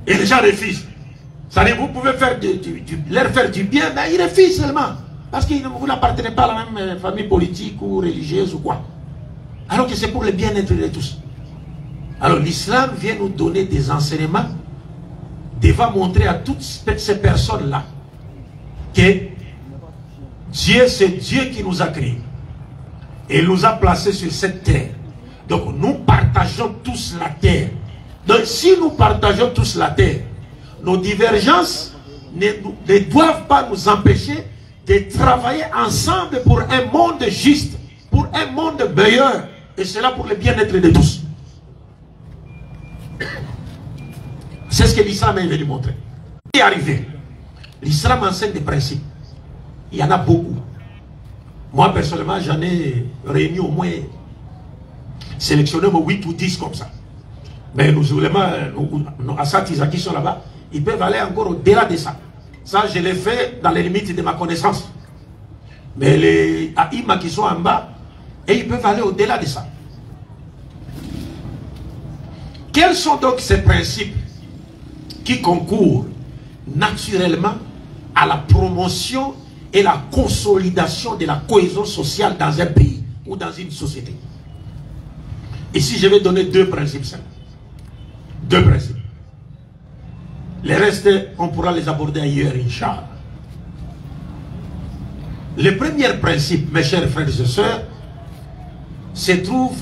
Et les gens refusent. C'est-à-dire vous pouvez leur faire du bien, mais ils refusent seulement. Parce que vous n'appartenez pas à la même famille politique ou religieuse ou quoi. Alors que c'est pour le bien-être de tous. Alors l'islam vient nous donner des enseignements, devant montrer à toutes ces personnes-là que Dieu, c'est Dieu qui nous a créés. Et nous a placés sur cette terre. Donc nous partageons tous la terre. Donc si nous partageons tous la terre, nos divergences ne doivent pas nous empêcher de travailler ensemble pour un monde juste, pour un monde meilleur. Et cela pour le bien-être de tous. C'est ce que l'islam est venu montrer. Et arrivé, l'islam enseigne des principes. Il y en a beaucoup. Moi personnellement, j'en ai réuni au moins, sélectionné 8 ou 10 comme ça. Mais nos oulémas, nos assatis qui sont là-bas, ils peuvent aller encore au-delà de ça. Ça, je l'ai fait dans les limites de ma connaissance. Mais les aïmas qui sont en bas, et ils peuvent aller au-delà de ça. Quels sont donc ces principes qui concourent naturellement à la promotion et la consolidation de la cohésion sociale dans un pays ou dans une société? Ici, je vais donner 2 principes simples. 2 principes. Les restes, on pourra les aborder ailleurs, Inch'Allah. Le premier principe, mes chers frères et sœurs, se trouve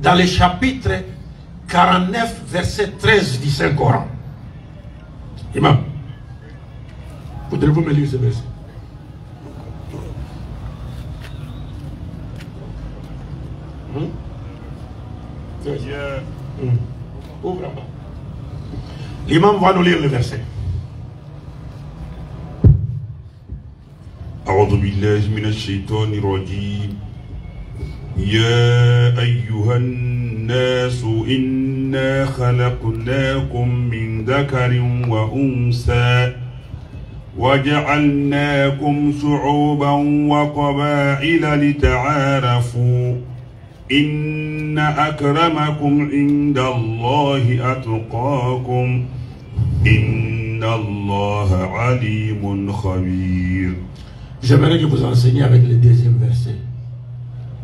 dans le chapitre 49, verset 13 du Saint-Coran. Imam, voudrez-vous me lire ce verset? Ouvre en bas. L'imam va nous lire le verset. أعوذ بالله من الشيطان الرجيم يا أيها الناس إنا خلقناكم من ذكر وأنثى وجعلناكم شعوبا وقبائل لتعارفوا إن أكرمكم عند الله أتقاكم إن الله عليم خبير. J'aimerais que vous enseigniez avec le deuxième verset.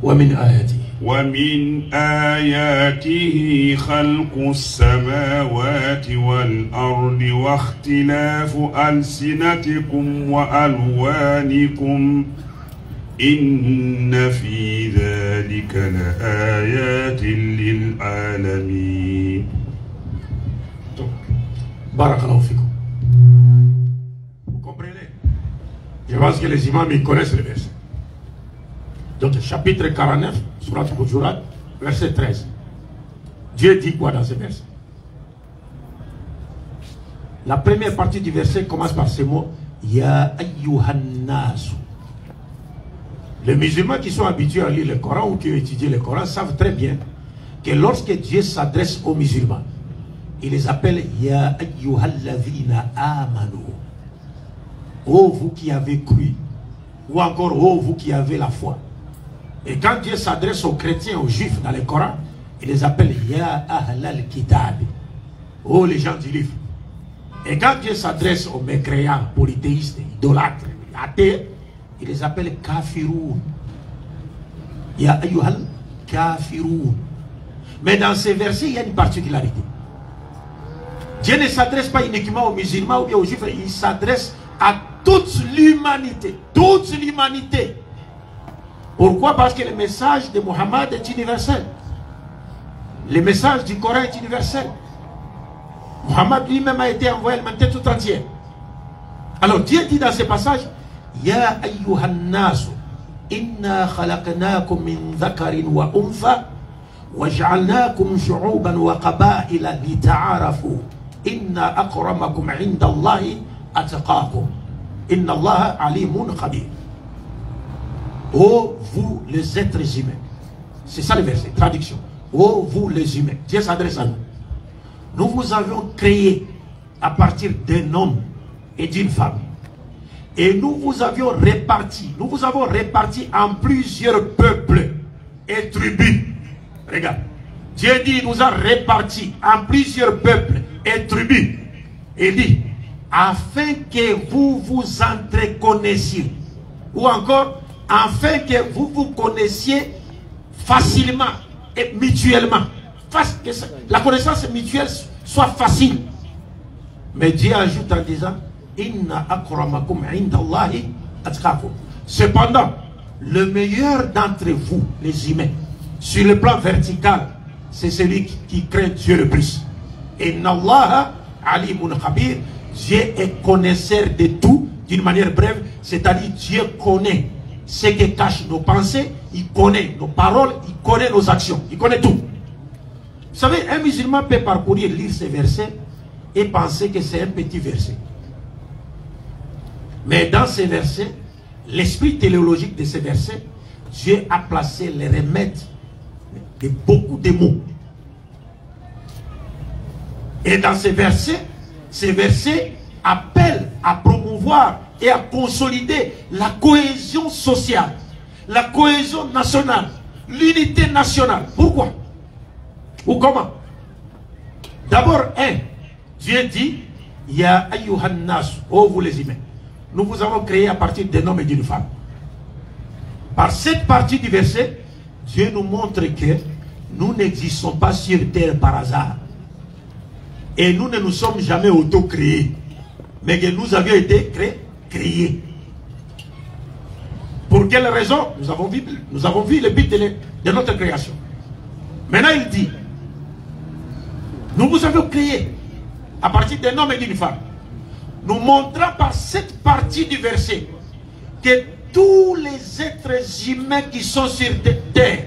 ومن آياته ومن آياته خلق السماوات والأرض واختلاف ألسنتكم وألوانكم إن في ذلك لآيات للعالمين. بارك الله فيكم. Vous comprenez? Je pense que les imams ils connaissent le verset. Donc chapitre 49, Surat Hujurat, verset 13. Dieu dit quoi dans ce verset? La première partie du verset commence par ces mots Ya ayyuhan nasu. Les musulmans qui sont habitués à lire le Coran ou qui ont étudié le Coran savent très bien que lorsque Dieu s'adresse aux musulmans, il les appelle Ya ayyuhalladhina amanu. Oh vous qui avez cru, ou encore oh vous qui avez la foi. Et quand Dieu s'adresse aux chrétiens, aux juifs dans le Coran, il les appelle Ya ahlal kitab. Oh les gens du livre. Et quand Dieu s'adresse aux mécréants, polythéistes, idolâtres, athées, il les appelle kafiroun. Ya ayyuhal kafiroun. Mais dans ces versets, il y a une particularité. Dieu ne s'adresse pas uniquement aux musulmans ou bien aux juifs, il s'adresse à toute l'humanité. Toute l'humanité. Pourquoi? Parce que le message de Mohammed est universel. Le message du Coran est universel. Mohammed lui-même a été envoyé à l'humanité tout entière. Alors Dieu dit dans ce passage Ya ayyuhan nasu inna khalaqnakum min dhakarin wa untha waj'alnakum shu'uban wa qaba'ila lita'arafu inna akramakum 'inda Allahi atqakum inna Allaha alimun khabir. Oh vous les êtres humains. C'est ça le verset, traduction. Oh vous les humains. Dieu s'adresse à nous. Nous vous avons créé à partir d'un homme et d'une femme. Et nous vous avons réparti en plusieurs peuples et tribus. Regarde. Dieu dit, il nous a répartis en plusieurs peuples et tribus. Et dit, afin que vous vous entreconnaissiez. Ou encore, afin que vous vous connaissiez facilement et mutuellement. Que la connaissance mutuelle soit facile. Mais Dieu ajoute en disant Inna akramakum indallahi atqakum. Cependant, le meilleur d'entre vous, les humains, sur le plan vertical, c'est celui qui craint Dieu le plus. Inna Allaha alimun khabir. Dieu est connaisseur de tout, d'une manière brève, c'est-à-dire Dieu connaît ce que cachent nos pensées, il connaît nos paroles, il connaît nos actions, il connaît tout. Vous savez, un musulman peut parcourir, lire ces versets et penser que c'est un petit verset. Mais dans ces versets, l'esprit téléologique de ces versets, Dieu a placé les remèdes de beaucoup de mots. Et dans ces versets appellent à promouvoir et à consolider la cohésion sociale, la cohésion nationale, l'unité nationale. Pourquoi? Ou comment? D'abord, Dieu dit Ya ayyuhan nas, oh vous les humains, nous vous avons créé à partir d'un homme et d'une femme. Par cette partie du verset, Dieu nous montre que nous n'existons pas sur terre par hasard. Et nous ne nous sommes jamais auto-créés, mais que nous avions été créés. Pour quelle raison? Nous avons vu le but de notre création. Maintenant il dit, nous vous avons créé à partir d'un homme et d'une femme. Nous montrons par cette partie du verset que tous les êtres humains qui sont sur cette terre,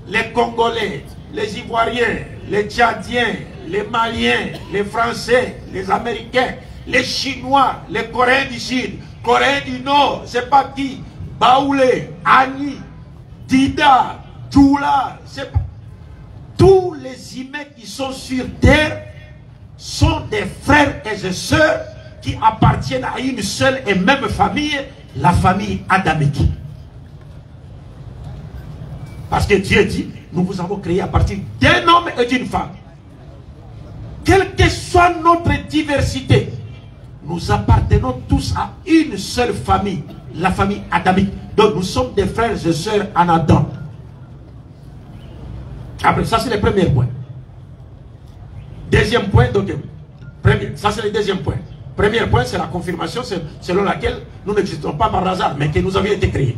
les Congolais, les Ivoiriens, les Tchadiens, les Maliens, les Français, les Américains, les Chinois, les Coréens du Sud, Coréens du Nord, c'est pas qui, Baoulé, Ani, Dida, Djoula, c'est pas. Tous les humains qui sont sur terre sont des frères et des sœurs qui appartiennent à une seule et même famille, la famille adamique. Parce que Dieu dit, nous vous avons créé à partir d'un homme et d'une femme. Quelle que soit notre diversité, nous appartenons tous à une seule famille, la famille adamique. Donc nous sommes des frères et sœurs en Adam. Après, ça c'est le premier point. Deuxième point, donc, ça c'est le deuxième point. Premier point, c'est la confirmation selon laquelle nous n'existons pas par hasard, mais que nous avions été créés.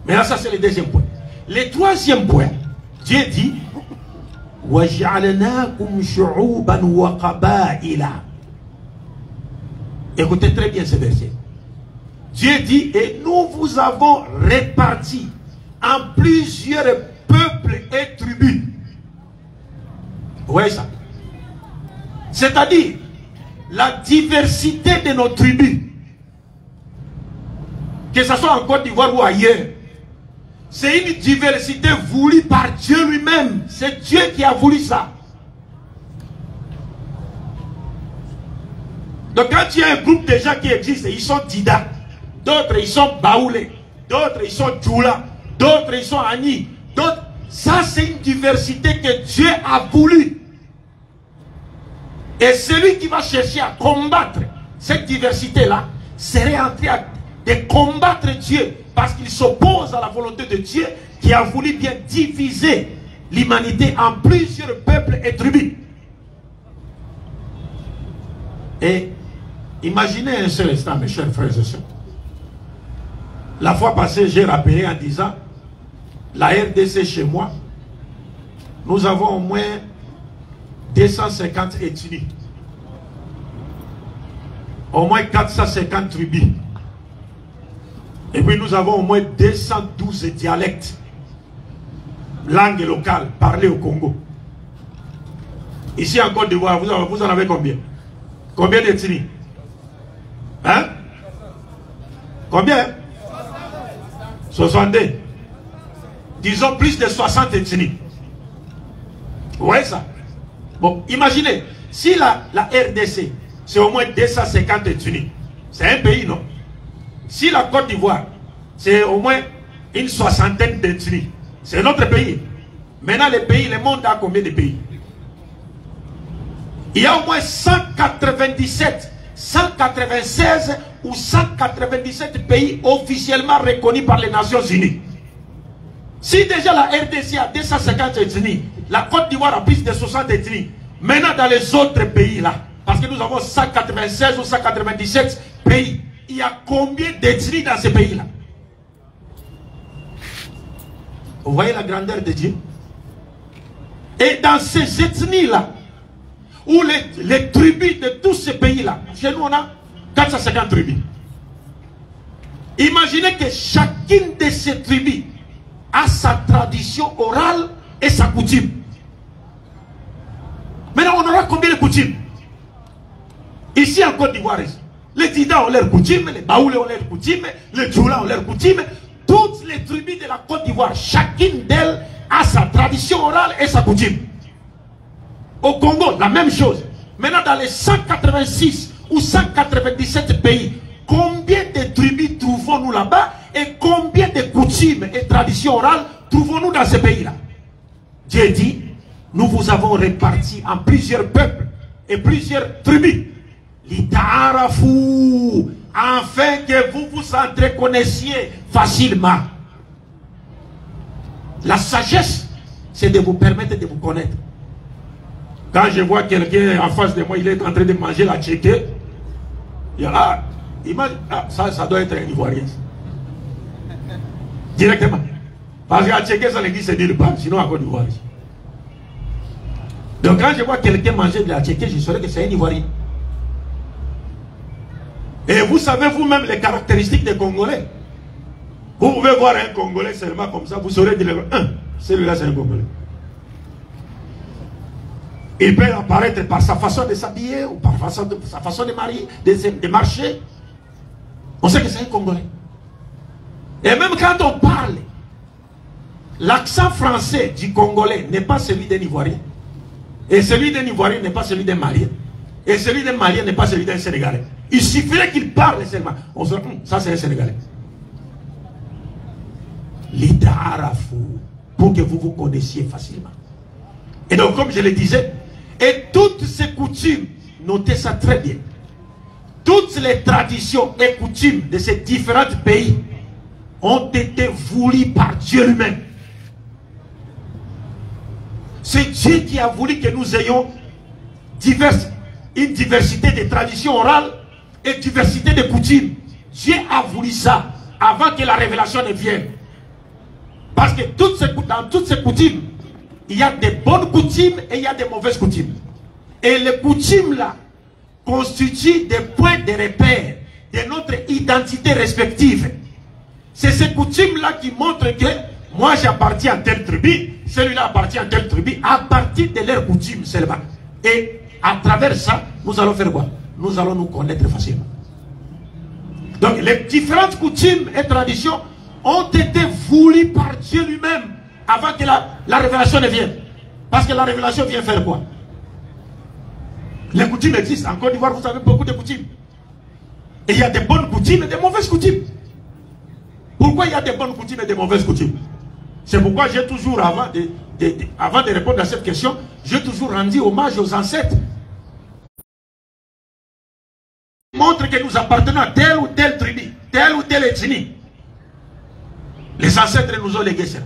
Maintenant, ça c'est le deuxième point. Le troisième point, Dieu dit وَجَعَلْنَاكُمْ شُعُوبًا وَقَبَائِلًا. Écoutez très bien ce verset. Dieu dit, et nous vous avons répartis en plusieurs peuples et tribus. Vous voyez ça? C'est-à-dire, la diversité de nos tribus, que ce soit en Côte d'Ivoire ou ailleurs, c'est une diversité voulue par Dieu lui-même. C'est Dieu qui a voulu ça. Donc quand il y a un groupe de gens qui existent, ils sont Dida, d'autres ils sont Baoulé, d'autres ils sont Djoula, d'autres ils sont Ani, d'autres, ça c'est une diversité que Dieu a voulu. Et celui qui va chercher à combattre cette diversité-là serait en train de combattre Dieu, parce qu'il s'oppose à la volonté de Dieu qui a voulu bien diviser l'humanité en plusieurs peuples et tribus. Et imaginez un seul instant, mes chers frères et sœurs. La fois passée, j'ai rappelé en disant, la RDC chez moi, nous avons au moins 250 ethnies, au moins 450 tribus. Et puis nous avons au moins 212 dialectes, langues locales parlées au Congo. Ici en Côte d'Ivoire, vous en avez combien? Combien d'ethnies? Hein? Combien? 62. Disons plus de 60 ethnies. Vous voyez ça? Bon, imaginez, si la RDC, c'est au moins 250 ethnies, c'est un pays, non? Si la Côte d'Ivoire, c'est au moins une soixantaine d'ethnies, c'est notre pays. Maintenant, les pays, le monde a combien de pays? Il y a au moins 197, 196 ou 197 pays officiellement reconnus par les Nations Unies. Si déjà la RDC a 250 ethnies, la Côte d'Ivoire a plus de 60 ethnies, maintenant dans les autres pays là, parce que nous avons 196 ou 197 pays, il y a combien d'ethnies dans ces pays là? Vous voyez la grandeur de Dieu? Et dans ces ethnies là, ou les tribus de tous ces pays là, chez nous on a 450 tribus. Imaginez que chacune de ces tribus a sa tradition orale et sa coutume. Maintenant on aura combien de coutumes? Ici en Côte d'Ivoire, les Dida ont leurs coutumes, les Baoulés ont leurs coutumes, les Djoula ont leurs coutumes. Toutes les tribus de la Côte d'Ivoire, chacune d'elles a sa tradition orale et sa coutume. Au Congo, la même chose. Maintenant, dans les 186 ou 197 pays, combien de tribus trouvons-nous là-bas et combien de coutumes et traditions orales trouvons-nous dans ces pays-là? Dieu dit, nous vous avons répartis en plusieurs peuples et plusieurs tribus. L'ita'arafu, afin que vous vous entreconnaissiez facilement. La sagesse, c'est de vous permettre de vous connaître. Quand je vois quelqu'un en face de moi, il est en train de manger la tchéké, ça doit être un Ivoirien. Directement. Parce que la tchéké, ça n'existe nulle part, sinon à Côte d'Ivoire. Donc quand je vois quelqu'un manger de la tchéké, je saurais que c'est un Ivoirien. Et vous savez vous-même les caractéristiques des Congolais. Vous pouvez voir un Congolais seulement comme ça, vous saurez dire, celui-là c'est un Congolais. Il peut apparaître par sa façon de s'habiller ou par sa façon de marcher. On sait que c'est un Congolais. Et même quand on parle, l'accent français du Congolais n'est pas celui d'un Ivoirien. Et celui d'un Ivoirien n'est pas celui d'un Malien. Et celui d'un Malien n'est pas celui d'un Sénégalais. Il suffirait qu'il parle seulement. On se dit, ça c'est un Sénégalais. L'Idarafu, pour que vous vous connaissiez facilement. Et donc, comme je le disais, et toutes ces coutumes, notez ça très bien. toutes les traditions et coutumes de ces différents pays ont été voulues par Dieu lui-même. C'est Dieu qui a voulu que nous ayons une diversité de traditions orales et diversité de coutumes. Dieu a voulu ça avant que la révélation ne vienne. Parce que dans toutes ces coutumes, il y a des bonnes coutumes et il y a des mauvaises coutumes. Et les coutumes là constituent des points de repère de notre identité respective. C'est ces coutumes là qui montrent que moi j'appartiens à telle tribu, celui-là appartient à telle tribu, à partir de leurs coutumes seulement. Et à travers ça, nous allons faire quoi? Nous allons nous connaître facilement. Donc les différentes coutumes et traditions ont été voulues par Dieu lui-même avant que la révélation ne vienne. Parce que la révélation vient faire quoi? Les coutumes existent. En Côte d'Ivoire, vous avez beaucoup de coutumes. Et il y a des bonnes coutumes et des mauvaises coutumes. Pourquoi il y a des bonnes coutumes et des mauvaises coutumes? C'est pourquoi j'ai toujours, avant de répondre à cette question, j'ai toujours rendu hommage aux ancêtres. Montre que nous appartenons à telle ou telle tribu, telle ou telle ethnie. Les ancêtres nous ont légué ça.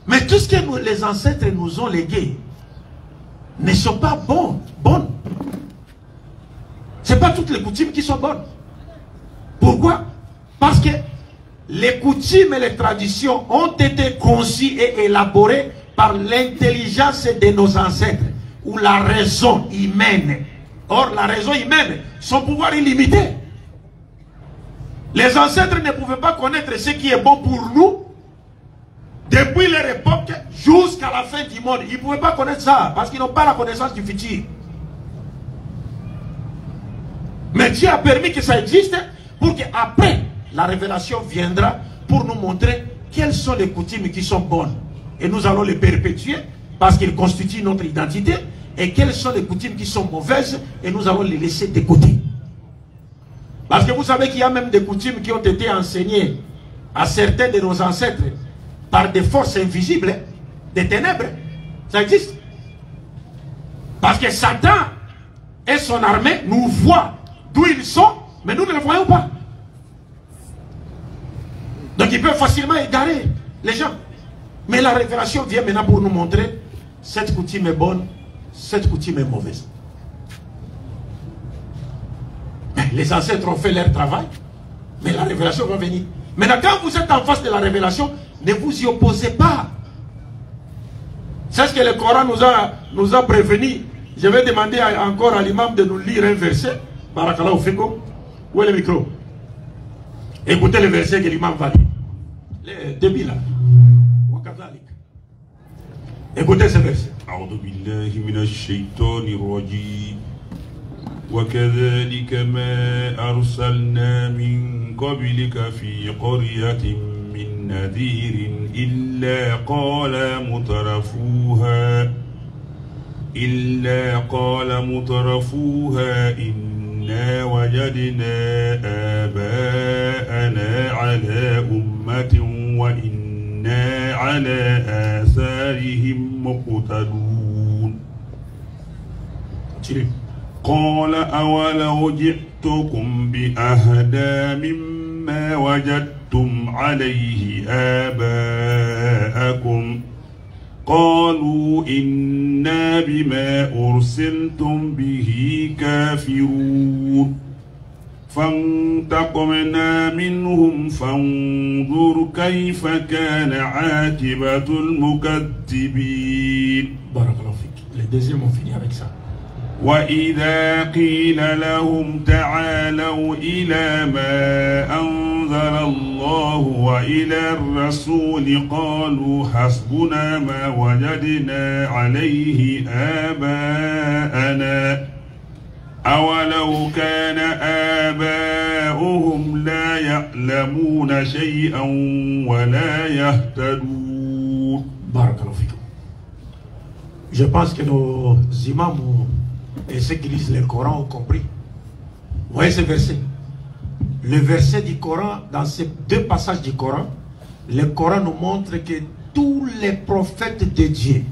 Mais tout ce que les ancêtres nous ont légué ne sont pas bonnes. Ce n'est pas toutes les coutumes qui sont bonnes. Pourquoi? Parce que les coutumes et les traditions ont été conçues et élaborées par l'intelligence de nos ancêtres ou la raison humaine. Or, la raison humaine, son pouvoir est limité. Les ancêtres ne pouvaient pas connaître ce qui est bon pour nous depuis leur époque jusqu'à la fin du monde. Ils ne pouvaient pas connaître ça parce qu'ils n'ont pas la connaissance du futur. Mais Dieu a permis que ça existe pour qu'après, la révélation viendra pour nous montrer quelles sont les coutumes qui sont bonnes. Et nous allons les perpétuer parce qu'ils constituent notre identité. Et quelles sont les coutumes qui sont mauvaises et nous allons les laisser de côté. Parce que vous savez qu'il y a même des coutumes qui ont été enseignées à certains de nos ancêtres par des forces invisibles, des ténèbres. Ça existe. Parce que Satan et son armée nous voient d'où ils sont, mais nous ne les voyons pas. Donc ils peuvent facilement égarer les gens. Mais la révélation vient maintenant pour nous montrer cette coutume est bonne, cette coutume est mauvaise. Les ancêtres ont fait leur travail, mais la révélation va venir. Maintenant, quand vous êtes en face de la révélation, ne vous y opposez pas. C'est ce que le Coran nous a prévenu. Je vais demander encore à l'imam de nous lire un verset. Barakallahu fikum. Où est le micro? Écoutez le verset que l'imam va lire. Le début là. Écoutez ce verset. أعوذ بالله من الشيطان الرجيم وكذلك ما أرسلنا من قبلك في قرية من نذير إلا قال مترفوها إنا وجدنا آباءنا على أمة وإنا على آثارهم مقتدون. قال أولو جئتكم بأهدى مما وجدتم عليه آباءكم قالوا إنا بما أرسلتم به كافرون فانتقمنا منهم فانظر كيف كان عاقبة المكذبين. بارك الله فيك. Les deuxièmes ont fini avec ça. وإذا قيل لهم تعالوا إلى ما أنزل الله وإلى الرسول قالوا حسبنا ما وجدنا عليه آباءنا أولو كان آباؤهم لا يعلمون شيئا ولا يهتدون. بارك الله فيكم. Je pense que nos imams et ceux qui lisent le Coran ont compris. Vous voyez ce verset? Le verset du Coran, dans ces deux passages du Coran, le Coran nous montre que tous les prophètes de Dieu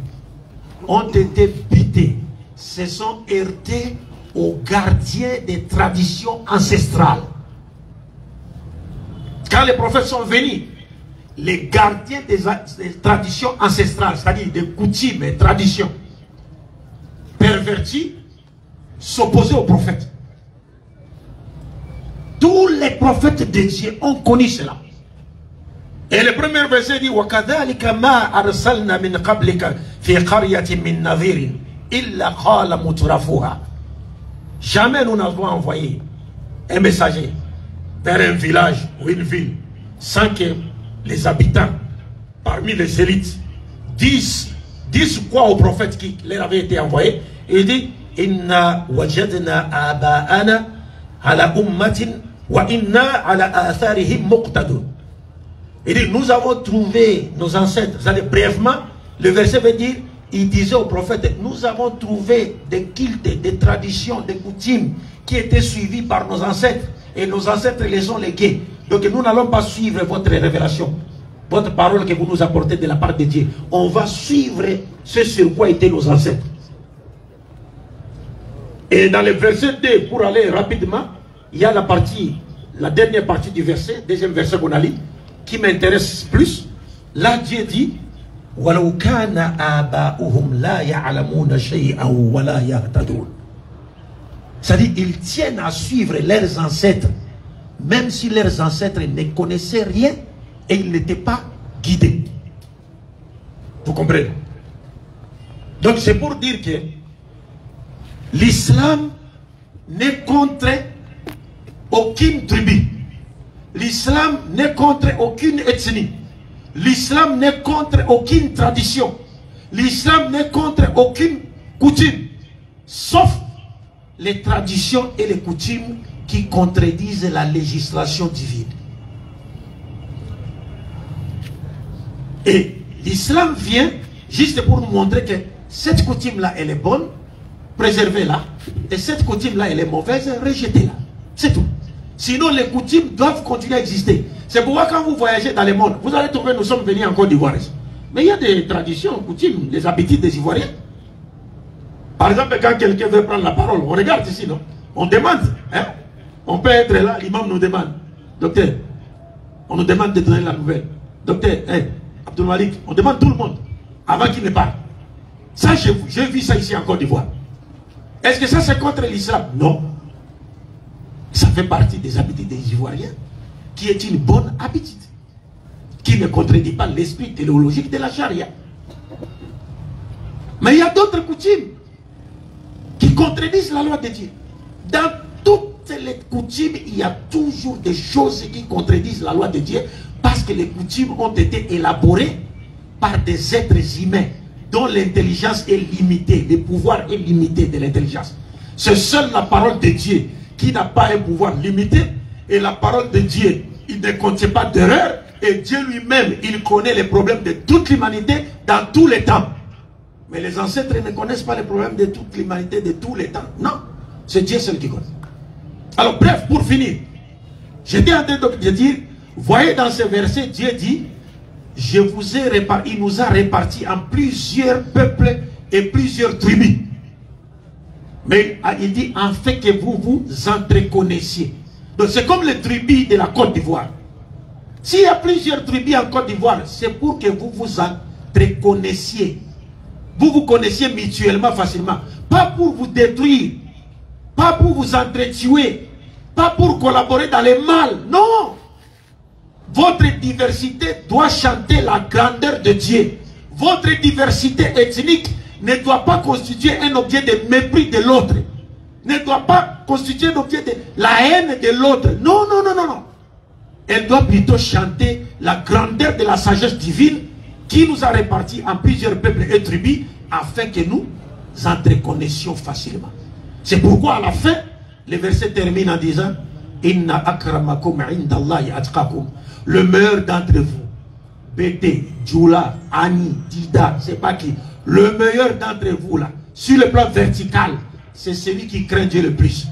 ont été butés, se sont heurtés aux gardiens des traditions ancestrales. Quand les prophètes sont venus, les gardiens des traditions ancestrales, c'est-à-dire des coutumes et traditions perverties, s'opposaient aux prophètes. Tous les prophètes de Dieu ont connu cela. Et le premier verset dit وَكَذَلِكَ مَا أَرْسَلْنَا مِنْ قَبْلِكَ فِي قَرْيَةٍ مِنْ نَذِيرٍ إِلَّا قَالَ مُتْرَفُوهَا. Jamais nous n'avons envoyé un messager vers un village ou une ville sans que les habitants, parmi les élites, disent quoi aux prophètes qui leur avaient été envoyés. Il dit Inna wajadna aba'ana ala ummatin wa inna ala atharihim muqtadun. Il dit nous avons trouvé nos ancêtres. Ça dit brièvement, le verset veut dire, il disait aux prophètes, nous avons trouvé des cultes, des traditions, des coutumes qui étaient suivies par nos ancêtres. Et nos ancêtres les ont légués. Donc nous n'allons pas suivre votre révélation, votre parole que vous nous apportez de la part de Dieu. On va suivre ce sur quoi étaient nos ancêtres. Et dans le verset 2, pour aller rapidement, il y a la dernière partie du verset, deuxième verset qu'on a lu, qui m'intéresse plus. Là Dieu dit وَلَوْ كَانَ آبَاؤُهُمْ لَا يَعْلَمُونَ شَيْئًا وَلَا يَهْتَدُونَ. C'est-à-dire ils tiennent à suivre leurs ancêtres, même si leurs ancêtres ne connaissaient rien et ils n'étaient pas guidés. Vous comprenez? Donc c'est pour dire que l'islam n'est contre aucune tribu. L'islam n'est contre aucune ethnie. L'islam n'est contre aucune tradition. L'islam n'est contre aucune coutume. Sauf les traditions et les coutumes qui contredisent la législation divine. Et l'islam vient juste pour nous montrer que cette coutume-là, elle est bonne, préservez-la. Et cette coutume-là, elle est mauvaise, rejetez-la. C'est tout. Sinon, les coutumes doivent continuer à exister. C'est pourquoi quand vous voyagez dans le monde, vous allez trouver, nous sommes venus en Côte d'Ivoire. Mais il y a des traditions, coutumes, des habitudes des Ivoiriens. Par exemple, quand quelqu'un veut prendre la parole, on regarde ici, non? On demande. Hein? On peut être là, l'imam nous demande. Docteur, on nous demande de donner la nouvelle. Docteur, Abdul Malik, on demande tout le monde avant qu'il ne parle. Ça, j'ai vu ça ici en Côte d'Ivoire. Est-ce que ça c'est contre l'islam? Non. Ça fait partie des habitudes des Ivoiriens, qui est une bonne habitude, qui ne contredit pas l'esprit théologique de la charia. Mais il y a d'autres coutumes qui contredisent la loi de Dieu. Dans toutes les coutumes, il y a toujours des choses qui contredisent la loi de Dieu, parce que les coutumes ont été élaborées par des êtres humains dont l'intelligence est limitée, le pouvoir est limité de l'intelligence. C'est seule la parole de Dieu qui n'a pas un pouvoir limité, et la parole de Dieu, il ne contient pas d'erreur, et Dieu lui-même, il connaît les problèmes de toute l'humanité dans tous les temps. Mais les ancêtres ne connaissent pas les problèmes de toute l'humanité de tous les temps. Non, c'est Dieu seul qui connaît. Alors bref, pour finir, j'étais en train de dire, voyez dans ce verset, Dieu dit, je vous ai réparti, il nous a répartis en plusieurs peuples et plusieurs tribus. Mais il dit, en fait que vous vous entreconnaissiez. Donc c'est comme les tribus de la Côte d'Ivoire. S'il y a plusieurs tribus en Côte d'Ivoire, c'est pour que vous vous entreconnaissiez. Vous vous connaissiez mutuellement facilement. Pas pour vous détruire. Pas pour vous entretuer. Pas pour collaborer dans les mal. Non. Votre diversité doit chanter la grandeur de Dieu. Votre diversité ethnique ne doit pas constituer un objet de mépris de l'autre. Ne doit pas constituer un objet de la haine de l'autre. Non, non, non, non, non. Elle doit plutôt chanter la grandeur de la sagesse divine qui nous a répartis en plusieurs peuples et tribus afin que nous entreconnaisions facilement. C'est pourquoi à la fin, le verset termine en disant Inna akramakum indallahi atqakum. Le meilleur d'entre vous, Bété, Djoula, Annie, Dida, c'est pas qui. Le meilleur d'entre vous là, sur le plan vertical, c'est celui qui craint Dieu le plus.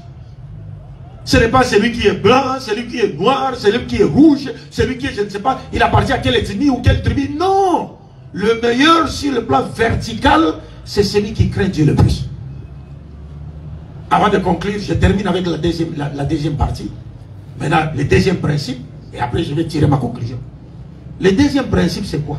Ce n'est pas celui qui est blanc, celui qui est noir, celui qui est rouge, celui qui est, je ne sais pas, il appartient à quelle ethnie ou quelle tribu. Non! Le meilleur sur le plan vertical, c'est celui qui craint Dieu le plus. Avant de conclure, je termine avec la deuxième partie. Maintenant, le deuxième principe, et après je vais tirer ma conclusion. Le deuxième principe, c'est quoi?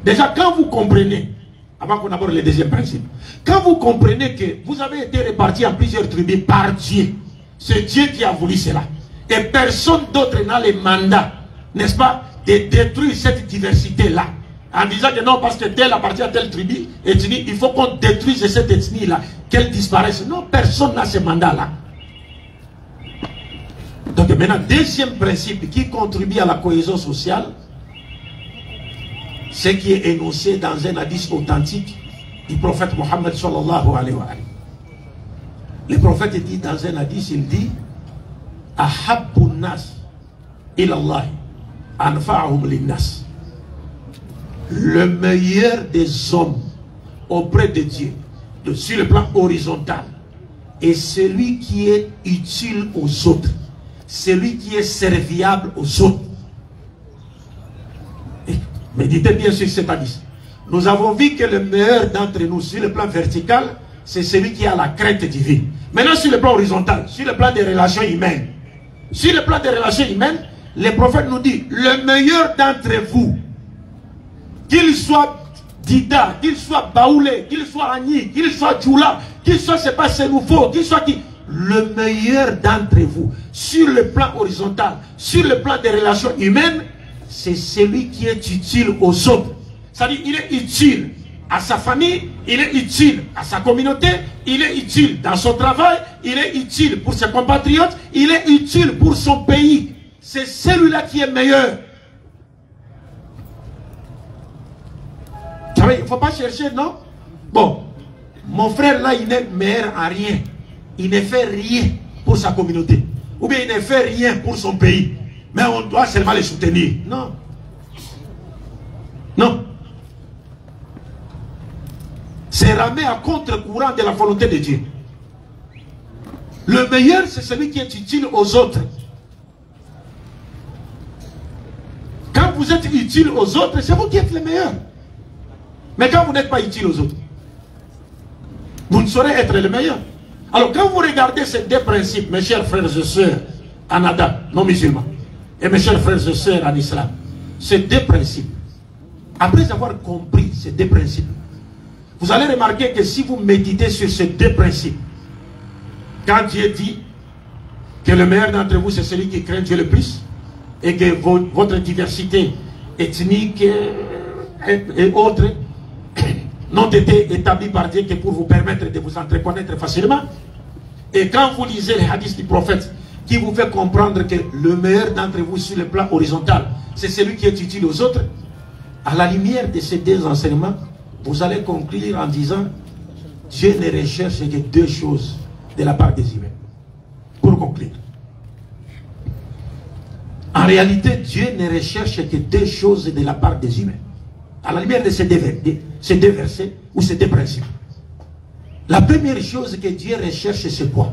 Déjà, quand vous comprenez, avant qu'on aborde le deuxième principe, quand vous comprenez que vous avez été répartis en plusieurs tribus par Dieu, c'est Dieu qui a voulu cela. Et personne d'autre n'a le mandat, n'est-ce pas, de détruire cette diversité-là. En disant que non, parce que tel appartient à telle tribu, ethnie, il faut qu'on détruise cette ethnie-là, qu'elle disparaisse. Non, personne n'a ce mandat-là. Donc maintenant, deuxième principe qui contribue à la cohésion sociale, ce qui est énoncé dans un hadith authentique du prophète Mohammed sallallahu alayhi wa sallam. Le prophète dit dans un hadith, il dit Ahabbu nas ilallah anfa'ahum linnas. Le meilleur des hommes auprès de Dieu, sur le plan horizontal, est celui qui est utile aux autres, celui qui est serviable aux autres. Et méditez bien sur cet hadith. Nous avons vu que le meilleur d'entre nous sur le plan vertical, c'est celui qui a la crainte divine. Maintenant sur le plan horizontal, sur le plan des relations humaines, sur le plan des relations humaines, le prophète nous dit, le meilleur d'entre vous, qu'il soit Dida, qu'il soit Baoulé, qu'il soit Agni, qu'il soit Djoula, qu'il soit c'est pas Sénoufo, qu'il soit qui, le meilleur d'entre vous, sur le plan horizontal, sur le plan des relations humaines, c'est celui qui est utile aux autres. C'est-à-dire, il est utile à sa famille, il est utile à sa communauté, il est utile dans son travail, il est utile pour ses compatriotes, il est utile pour son pays. C'est celui-là qui est meilleur. Il ne faut pas chercher, non? Bon, mon frère là, il n'est meilleur en rien. Il ne fait rien pour sa communauté. Ou bien il ne fait rien pour son pays. Mais on doit seulement les soutenir. Non. Non. C'est ramer à contre-courant de la volonté de Dieu. Le meilleur, c'est celui qui est utile aux autres. Quand vous êtes utile aux autres, c'est vous qui êtes le meilleur. Mais quand vous n'êtes pas utile aux autres, vous ne saurez être le meilleur. Alors quand vous regardez ces deux principes, mes chers frères et sœurs en Adam, non musulmans, et mes chers frères et sœurs en islam, ces deux principes, après avoir compris ces deux principes, vous allez remarquer que si vous méditez sur ces deux principes, quand Dieu dit que le meilleur d'entre vous c'est celui qui craint Dieu le plus, et que votre diversité ethnique et autres n'ont été établis par Dieu que pour vous permettre de vous entreconnaître facilement. Et quand vous lisez les hadiths du prophète qui vous fait comprendre que le meilleur d'entre vous sur le plan horizontal, c'est celui qui est utile aux autres, à la lumière de ces deux enseignements, vous allez conclure en disant Dieu ne recherche que deux choses de la part des humains. Pour conclure. En réalité, Dieu ne recherche que deux choses de la part des humains. À la lumière de ces deux versets ou ces deux principes. La première chose que Dieu recherche, c'est quoi?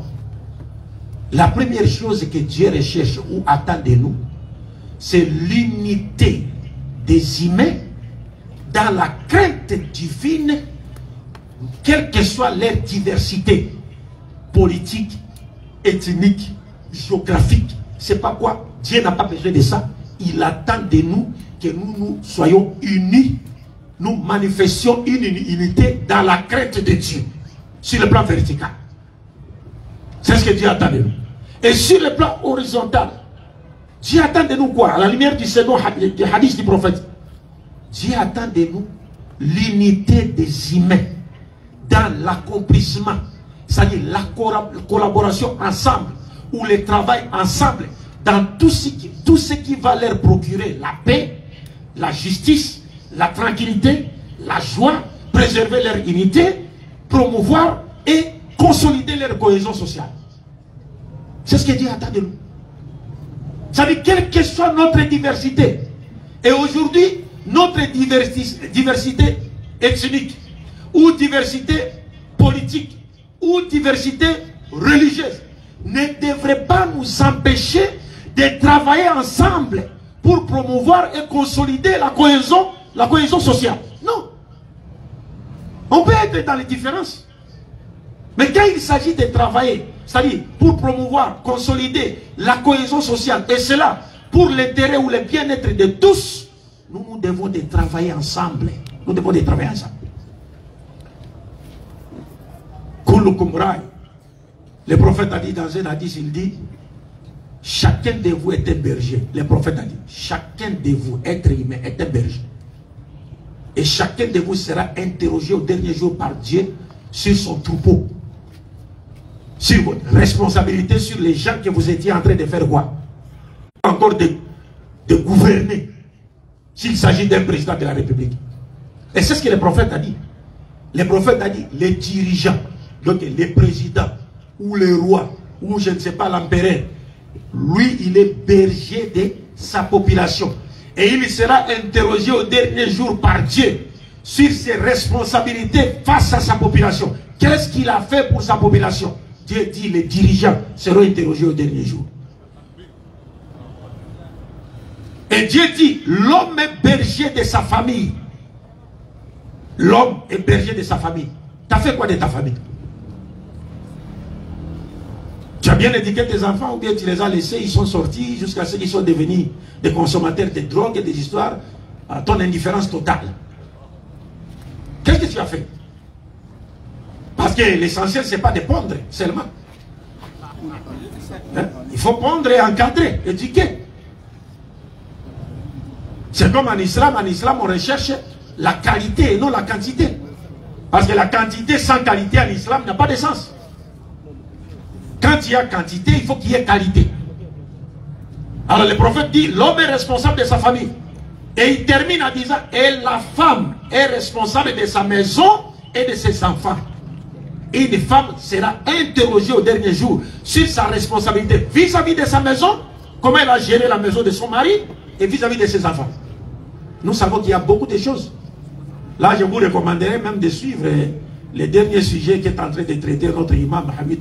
La première chose que Dieu recherche ou attend de nous, c'est l'unité des humains dans la crainte divine, quelle que soit leur diversité politique, ethnique, géographique. C'est pas quoi? Dieu n'a pas besoin de ça. Il attend de nous que nous soyons unis, nous manifestions une unité dans la crainte de Dieu, sur le plan vertical. C'est ce que Dieu attend de nous. Et sur le plan horizontal, Dieu attend de nous quoi? À la lumière du second hadith du prophète, Dieu attend de nous l'unité des humains dans l'accomplissement, c'est-à-dire la collaboration ensemble, ou le travail ensemble, dans tout ce qui va leur procurer la paix, la justice, la tranquillité, la joie, préserver leur unité, promouvoir et consolider leur cohésion sociale. C'est ce que Dieu attend de nous. Ça veut dire, quelle que soit notre diversité, et aujourd'hui, notre diversité ethnique, ou diversité politique, ou diversité religieuse, ne devrait pas nous empêcher de travailler ensemble pour promouvoir et consolider la cohésion sociale. Non. On peut être dans les différences. Mais quand il s'agit de travailler, c'est-à-dire pour promouvoir, consolider la cohésion sociale, et cela pour l'intérêt ou le bien-être de tous, nous devons de travailler ensemble. Nous devons de travailler ensemble. Le prophète a dit dans un hadith, il dit, chacun de vous est un berger. Le prophète a dit, chacun de vous, être humain, est un berger. Et chacun de vous sera interrogé au dernier jour par Dieu sur son troupeau. Sur votre responsabilité, sur les gens que vous étiez en train de faire quoi? Encore de gouverner. S'il s'agit d'un président de la République. Et c'est ce que le prophète a dit. Le prophète a dit, les dirigeants, donc les présidents, ou les rois, ou je ne sais pas l'empereur, lui, il est berger de sa population. Et il sera interrogé au dernier jour par Dieu sur ses responsabilités face à sa population. Qu'est-ce qu'il a fait pour sa population? Dieu dit, les dirigeants seront interrogés au dernier jour. Et Dieu dit, l'homme est berger de sa famille. L'homme est berger de sa famille. Tu as fait quoi de ta famille? Tu as bien éduqué tes enfants ou bien tu les as laissés, ils sont sortis jusqu'à ce qu'ils soient devenus des consommateurs de drogue et des histoires à ton indifférence totale. Qu'est-ce que tu as fait? Parce que l'essentiel, ce n'est pas de pondre seulement. Hein? Il faut pondre et encadrer, éduquer. C'est comme en islam on recherche la qualité et non la quantité. Parce que la quantité sans qualité en islam n'a pas de sens. Quand il y a quantité, il faut qu'il y ait qualité. Alors le prophète dit, l'homme est responsable de sa famille. Et il termine en disant, et la femme est responsable de sa maison et de ses enfants. Et une femme sera interrogée au dernier jour sur sa responsabilité vis-à-vis de sa maison, comment elle a géré la maison de son mari, et vis-à-vis de ses enfants. Nous savons qu'il y a beaucoup de choses. Là, je vous recommanderais même de suivre les derniers sujets qu'est en train de traiter notre imam Mohamed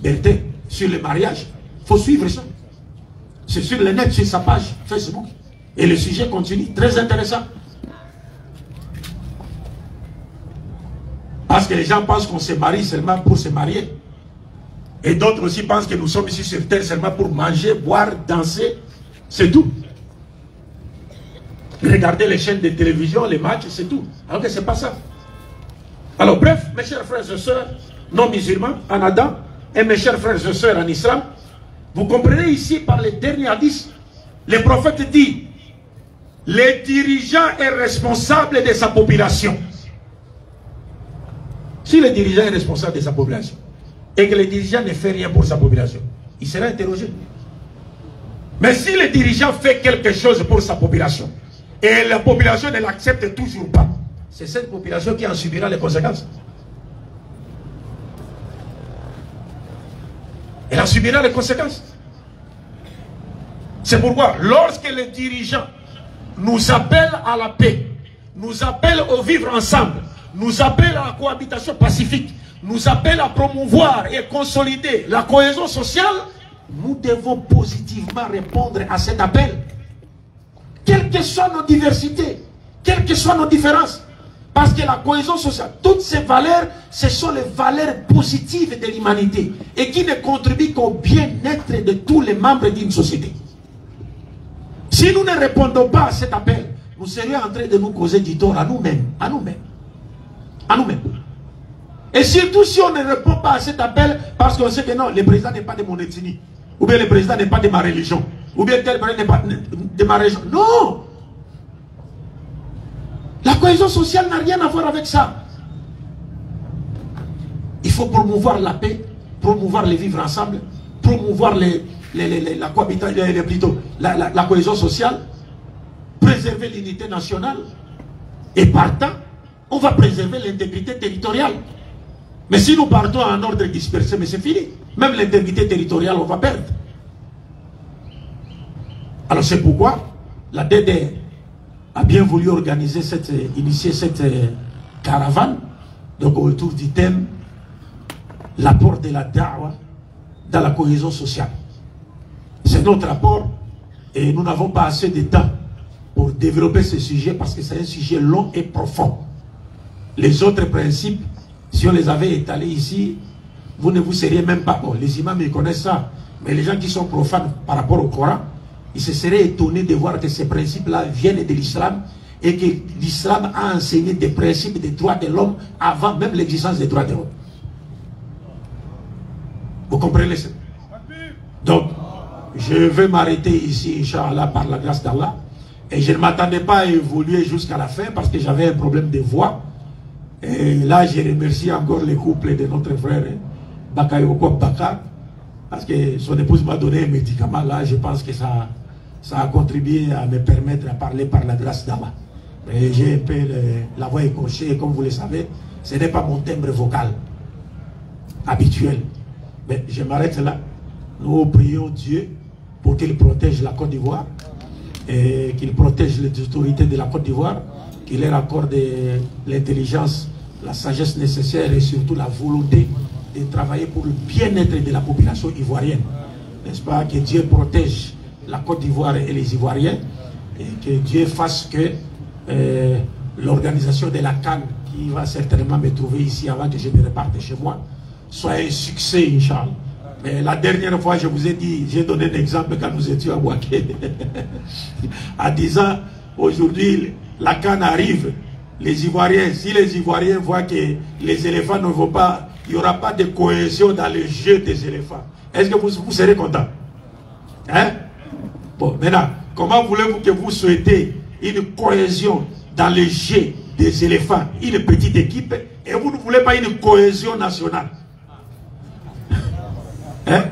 Berthe sur le mariage. Il faut suivre ça. C'est sur le net, sur sa page Facebook. Et le sujet continue, très intéressant. Parce que les gens pensent qu'on se marie seulement pour se marier. Et d'autres aussi pensent que nous sommes ici sur terre seulement pour manger, boire, danser. C'est tout. Regardez les chaînes de télévision, les matchs, c'est tout. Alors que ce n'est pas ça. Alors bref, mes chers frères et sœurs, non musulmans, en Adam, et mes chers frères et sœurs en islam, vous comprenez ici par les derniers hadiths, le prophète dit, le dirigeant est responsable de sa population. Si le dirigeant est responsable de sa population, et que le dirigeant ne fait rien pour sa population, il sera interrogé. Mais si le dirigeant fait quelque chose pour sa population, et la population ne l'accepte toujours pas, c'est cette population qui en subira les conséquences. Elle en subira les conséquences. C'est pourquoi, lorsque les dirigeants nous appellent à la paix, nous appellent au vivre ensemble, nous appellent à la cohabitation pacifique, nous appellent à promouvoir et consolider la cohésion sociale, nous devons positivement répondre à cet appel. Quelles que soient nos diversités, quelles que soient nos différences. Parce que la cohésion sociale, toutes ces valeurs, ce sont les valeurs positives de l'humanité et qui ne contribuent qu'au bien-être de tous les membres d'une société. Si nous ne répondons pas à cet appel, nous serions en train de nous causer du tort à nous-mêmes, à nous-mêmes, à nous-mêmes. Et surtout si on ne répond pas à cet appel parce qu'on sait que non, le président n'est pas de mon ethnie, ou bien le président n'est pas de ma religion, ou bien tel président n'est pas de ma région. Non! La cohésion sociale n'a rien à voir avec ça. Il faut promouvoir la paix, promouvoir les vivre ensemble, promouvoir la cohésion sociale, préserver l'unité nationale, et partant, on va préserver l'intégrité territoriale. Mais si nous partons en ordre dispersé, mais c'est fini. Même l'intégrité territoriale, on va perdre. Alors c'est pourquoi la DDR a bien voulu organiser initier cette caravane, donc autour du thème l'apport de la da'wa dans la cohésion sociale. C'est notre apport et nous n'avons pas assez de temps pour développer ce sujet parce que c'est un sujet long et profond. Les autres principes, si on les avait étalés ici, vous ne vous seriez même pas... Bon, les imams, ils connaissent ça. Mais les gens qui sont profanes par rapport au Coran, ils se seraient étonnés de voir que ces principes-là viennent de l'islam et que l'islam a enseigné des principes des droits de l'homme avant même l'existence des droits de l'homme. Vous comprenez ça? Donc, je vais m'arrêter ici, Inch'Allah, par la grâce d'Allah. Et je ne m'attendais pas à évoluer jusqu'à la fin parce que j'avais un problème de voix. Et là, je remercie encore le couple de notre frère Bakayoko Bakar. Parce que son épouse m'a donné un médicament. Là, je pense que ça a contribué à me permettre de parler par la grâce d'Allah. J'ai un peu la voix écorchée, comme vous le savez. Ce n'est pas mon timbre vocal habituel. Mais je m'arrête là. Nous prions Dieu pour qu'il protège la Côte d'Ivoire et qu'il protège les autorités de la Côte d'Ivoire, qu'il leur accorde l'intelligence, la sagesse nécessaire et surtout la volonté de travailler pour le bien-être de la population ivoirienne. N'est-ce pas? Que Dieu protège la Côte d'Ivoire et les Ivoiriens et que Dieu fasse que l'organisation de la CAN, qui va certainement me trouver ici avant que je me reparte chez moi, soit un succès, Inch'Allah. Mais la dernière fois, je vous ai dit, j'ai donné un exemple quand nous étions à Ouaké. À 10 ans, aujourd'hui, la CAN arrive. Les Ivoiriens, si les Ivoiriens voient que les éléphants ne vont pas, il n'y aura pas de cohésion dans le jeu des éléphants. Est-ce que vous serez content? Hein? Bon, maintenant, comment voulez-vous que vous souhaitez une cohésion dans le jeu des éléphants, une petite équipe, et vous ne voulez pas une cohésion nationale? Hein?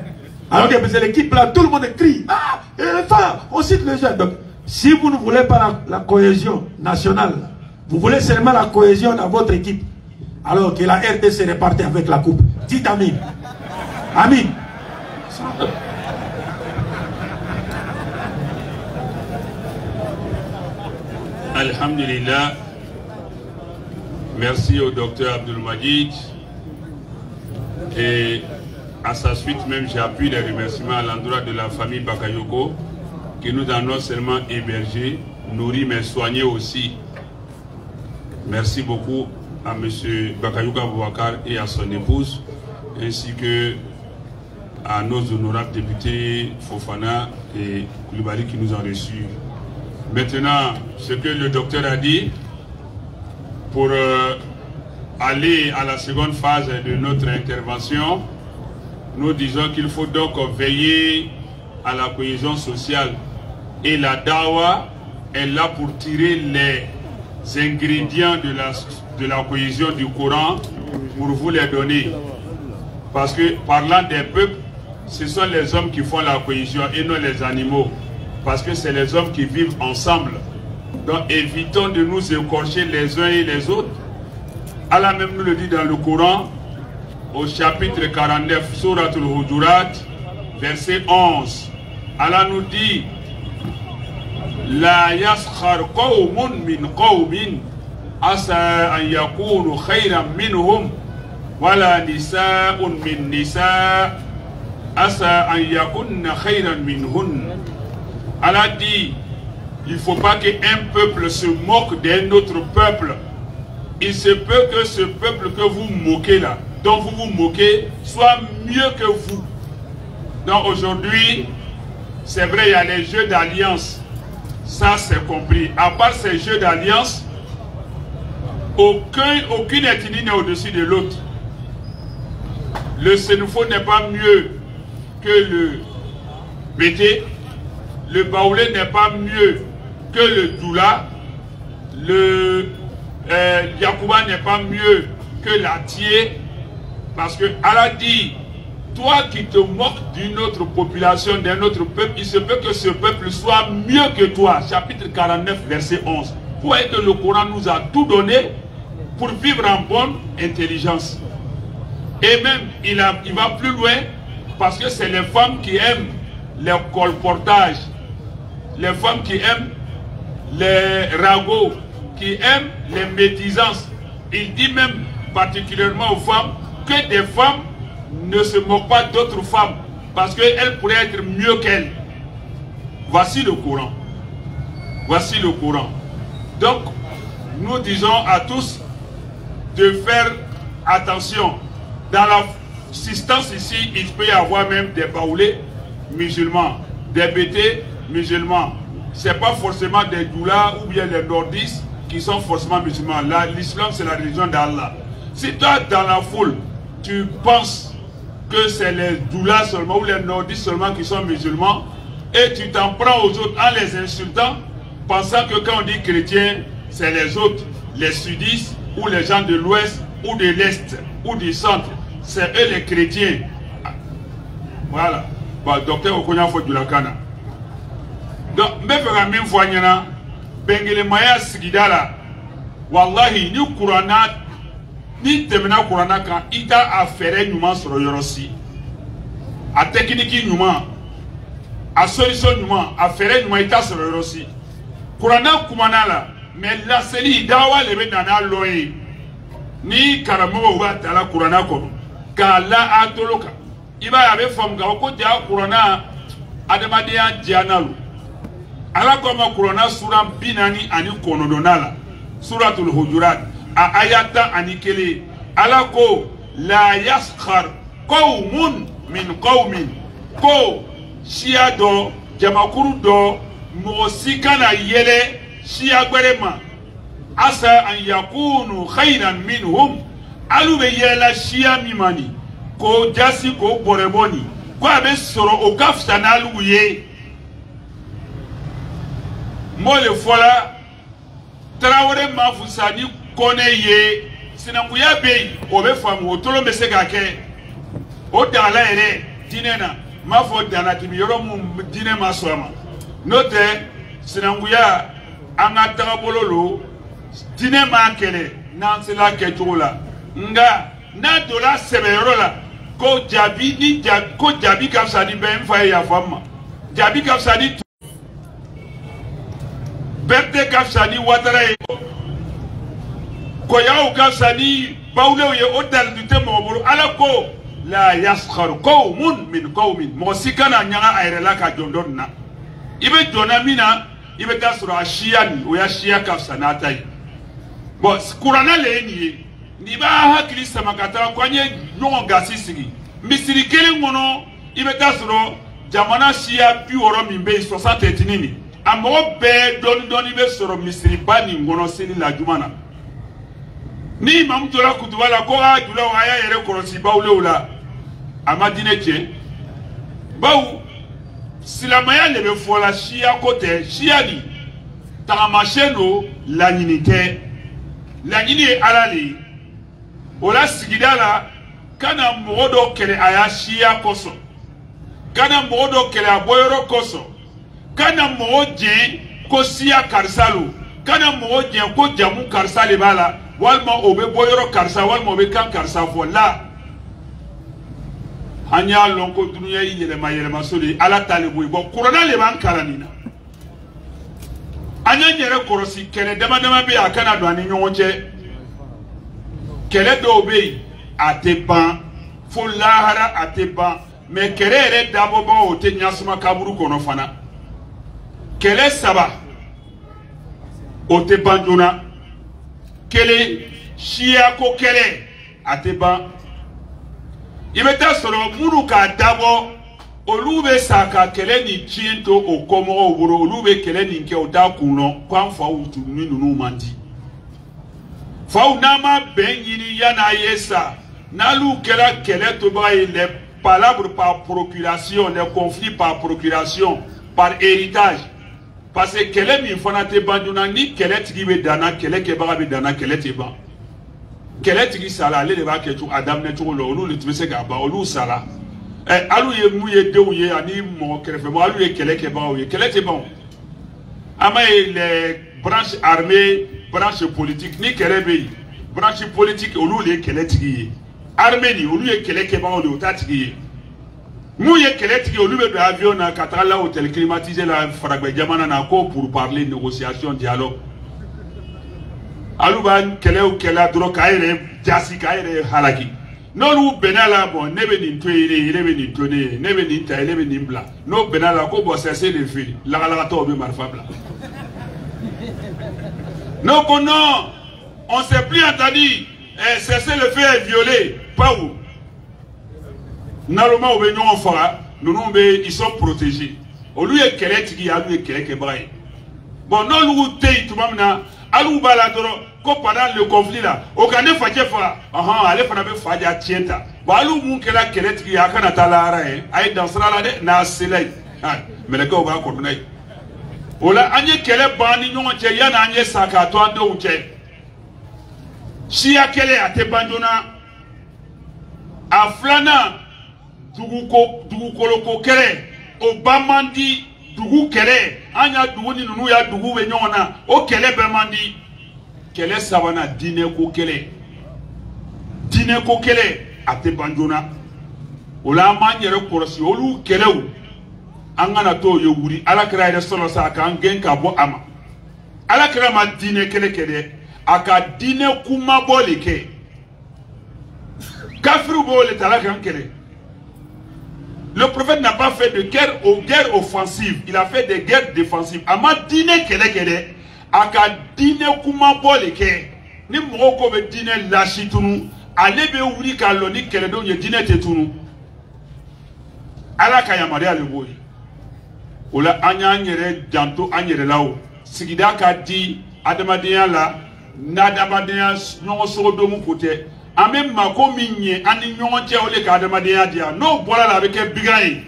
Alors que c'est l'équipe là, tout le monde crie, ah, éléphant, on cite les jeunes. Donc, si vous ne voulez pas la cohésion nationale, vous voulez seulement la cohésion dans votre équipe, alors que la RDC reparte avec la coupe. Dites Amin. Amin. Alhamdulillah. Merci au docteur Abdul Majid. Et à sa suite même, j'appuie les remerciements à l'endroit de la famille Bakayoko, qui nous a non seulement hébergés, nourris, mais soignés aussi. Merci beaucoup à M. Bakayoko Abouakar et à son épouse, ainsi que à nos honorables députés Fofana et Koulibaly qui nous ont reçus. Maintenant, ce que le docteur a dit, pour aller à la seconde phase de notre intervention, nous disons qu'il faut donc veiller à la cohésion sociale. Et la dawa est là pour tirer les ingrédients de la cohésion du Coran pour vous les donner. Parce que parlant des peuples, ce sont les hommes qui font la cohésion et non les animaux. Parce que c'est les hommes qui vivent ensemble. Donc évitons de nous écorcher les uns et les autres. Allah même nous le dit dans le Coran, au chapitre 49, Surat al-Hujurat, verset 11. Allah nous dit, La yaskhar qawmun min qawmin asa an yakunu khayran minhum wala nisa'un min nisa' asa an yakunna khayran minhun. Allah dit, il ne faut pas qu'un peuple se moque d'un autre peuple. Il se peut que ce peuple que vous moquez là, dont vous vous moquez, soit mieux que vous. Donc aujourd'hui, c'est vrai, il y a les jeux d'alliance. Ça, c'est compris. À part ces jeux d'alliance, aucune ethnie n'est au-dessus de l'autre. Le Sénoufo n'est pas mieux que le Bété. Le Baoulé n'est pas mieux que le Doula. Le Yakouba n'est pas mieux que l'Atier. Parce que Allah dit, toi qui te moques d'une autre population, d'un autre peuple, il se peut que ce peuple soit mieux que toi. Chapitre 49, verset 11. Vous voyez que le Coran nous a tout donné pour vivre en bonne intelligence. Et même, il va plus loin, parce que c'est les femmes qui aiment les colportages, les femmes qui aiment les ragots, qui aiment les médisances. Il dit même particulièrement aux femmes que des femmes ne se moquent pas d'autres femmes parce qu'elles pourraient être mieux qu'elles. Voici le Coran. Voici le Coran. Donc, nous disons à tous de faire attention dans la substance ici, il peut y avoir même des baoulés musulmans, des bétés musulmans. Ce n'est pas forcément des doulas ou bien les nordistes qui sont forcément musulmans. L'islam, c'est la religion d'Allah. Si toi, dans la foule, tu penses que c'est les doulas seulement ou les nordistes seulement qui sont musulmans, et tu t'en prends aux autres en les insultant, pensant que quand on dit chrétien, c'est les autres, les sudistes ou les gens de l'ouest ou de l'est ou du centre, c'est eux les chrétiens. Voilà. Bah, docteur Okonya Fodulakana. Donc, même si vous avez un Bengele Maya Sigidala, Wallahi, ni Kurana, ni Temena Kurana, quand il a affaire nous sur le Yorossi, à technique nous, à solution nous, à faire nous, il a sur le Yorossi. Kurana Kumanala, mais la série d'Awa le Benana Loé, ni Karamo ou Atala Kurana Kono, car là, Atoloka, il va y avoir femme Gao, Kurana, Ademadia Dianalu. Allah comme Kurana sura binani ani konodonala suratul hujurat a ayata anikele Allah ko la yaskhar qaumun min qaumin ko shia do jamakuru do mosikana yele shia gberema asa an yakunu khairan minhum alu be yela shia mimani ko jasi ko boreboni ko abe soro o kafsana luye Mole fola Traoré Mafusani kone ye sinanguya be obe famu otolo mese gake o dala ere dinena mafo dana timi yoro mu dine maswama note sinanguya anga tagabololo dine ma kele nansela ketola nga na dola sebe yoro la ko jabi ni ko jabi kapsani be mfa ya fama jabi kapsani Berte Kafsani Ouattara Koyao Kafsani Baoulé ye Odal du Temoboro Alako la Yaskhar Qaumun min Qaumin Mosikana Nyanga Airela Ka Jondonna Ibe Jonamina Ibe Kasura Shiani Oya Shia Kafsana Tai Bon Kurana le niye Niba hakili samakata Kwanye Nyon Gasi Sigi Misiri Kele Mono Ibe Kasuro Jamana Shia Pioro Mimbe 60 etnini Amo be doni be soro misiri bani ngono seni la jumana ni mamtola kutuwala ko a dula waya yere korosi bawle ula amadine che bawu silamaya lebe fola shia kote shia ni tagamasheno la nyinite la nyini alali ola sigidala kana modo kele aya shia koso kana modo kele aboyoro koso kana moje ko siya karsalu kana moje ko jamu karsale bala walma obe boyoro karsa walma obe kan karsa fola hanya lonko dunya yele mayele soli ala talibu bo corona le ban karanina anya nyere korosi kele dama be akana do ani nyonje kele do be ateban fulahara ateban me kerere dabo bo te nyasuma kaburu kono fana Kele saba Oteban jona Kele Shia ko kele Ateban Ibeta soro munu ka dabo Olube saka kele ni chiento okomo oburo Olube kele ni nke oda kuno Kwa mfa utu nunu mandi Fa unama benyini yana yesa Nalu kele toba les palabres par procuration Les conflits par procuration Par héritage Parce que kele mi fana te banduna ni kele tigi be dana kele ke baga be dana kele te ban kele tigi sala le ba ke tu adam ne tu lo lu le tu se ga ba lu sala alu ye mu ye de ye ani mo krefe mo alu ye kele ke ba o ye kele te ban ama les branches armées branches politiques ni kele be branche politique olu le kele tigi armée ni olu ye kele ke ba o le ta tigi Mouye Keletiki, au lieu de l'avion, na Katala, hôtel climatisé, la Faragbe Diamana, pour parler négociation, dialogue. Alouban, Kele ou Kela, Dro, Kaire, Jassi, Kaire, Halaki. Non, ou Benala, bon, nebe n'intoye, nebe n'intone, nebe n'inta, nebe n'imbla. Non, Benala, ko bo cesser les filles, la galata obe marfabla. Non, non, on s'est plus entendu, cesser le feu est violé, pas où. Naloma ou benyon fara, ils sont protégés. Au lieu de qu'elle est qui a lui qu'elle est braille. Bon, non, nous t'es tout mamna, alou baladoro, ko pendant le conflit là, au Canet Fajefa, allez faire un faja tienta. Balou moun qu'elle a qu'elle est qui a kanata la rae, aïe dans ce là na selay. Mais le gars va connaître. Ola anye qu'elle est bani non tche yana anye sakato ando tche. Si a qu'elle est à te bandona, a flana. Dugu koloko kere Obamandi dugu kere anya dugu ni nunu ya dugu be nyona o kele be mandi kele sabana dine ko kele ate banjona ola manyere korosi olu kelew angana to yo wuri alakira ire solo sa kan gen ka bo ama alakira ma dine kele aka dine kuma bolike kafiru bole talakan kele. Le prophète n'a pas fait de guerre offensive, il a fait des guerres défensives. Ama dine kele aka dine kuma bolike ni moko be dine lashitunu alebe wuri ka loni kele do ye dine tetunu ala ka yamare aleboyi ola anya nyere janto anyere lawo sigida ka di adamadiya la nadamadiya nyongo sogo do mu kote ame mako minye ani nyongo che ole ka adamadiya dia no bola la be ke bigai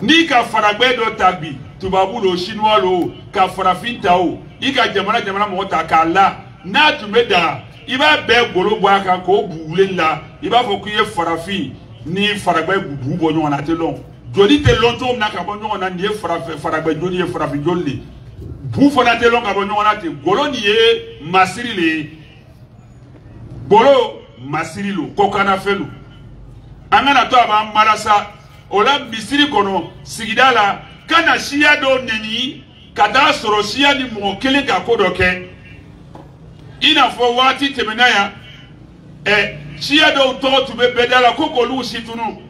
ni ka faragbe do tagbi tubabu lo chinois lo ka farafinta o ika jamana mo ta kala na tumeda iba be golo bo aka ko buule la iba fo kuye farafi ni faragbe bubu bo nyona te long joli te long to na ka bo nyona ni faragbe joli e farafi joli bu fo na te long ka bo nyona te golo ni e masiri le golo masiri lo kokana felu angana to aba marasa ola bisiri kono sigidala kana shia do neni kada soro shia ni mo kele ka kodoke ina fo wati temenaya shia do to tube bedala koko lu situnu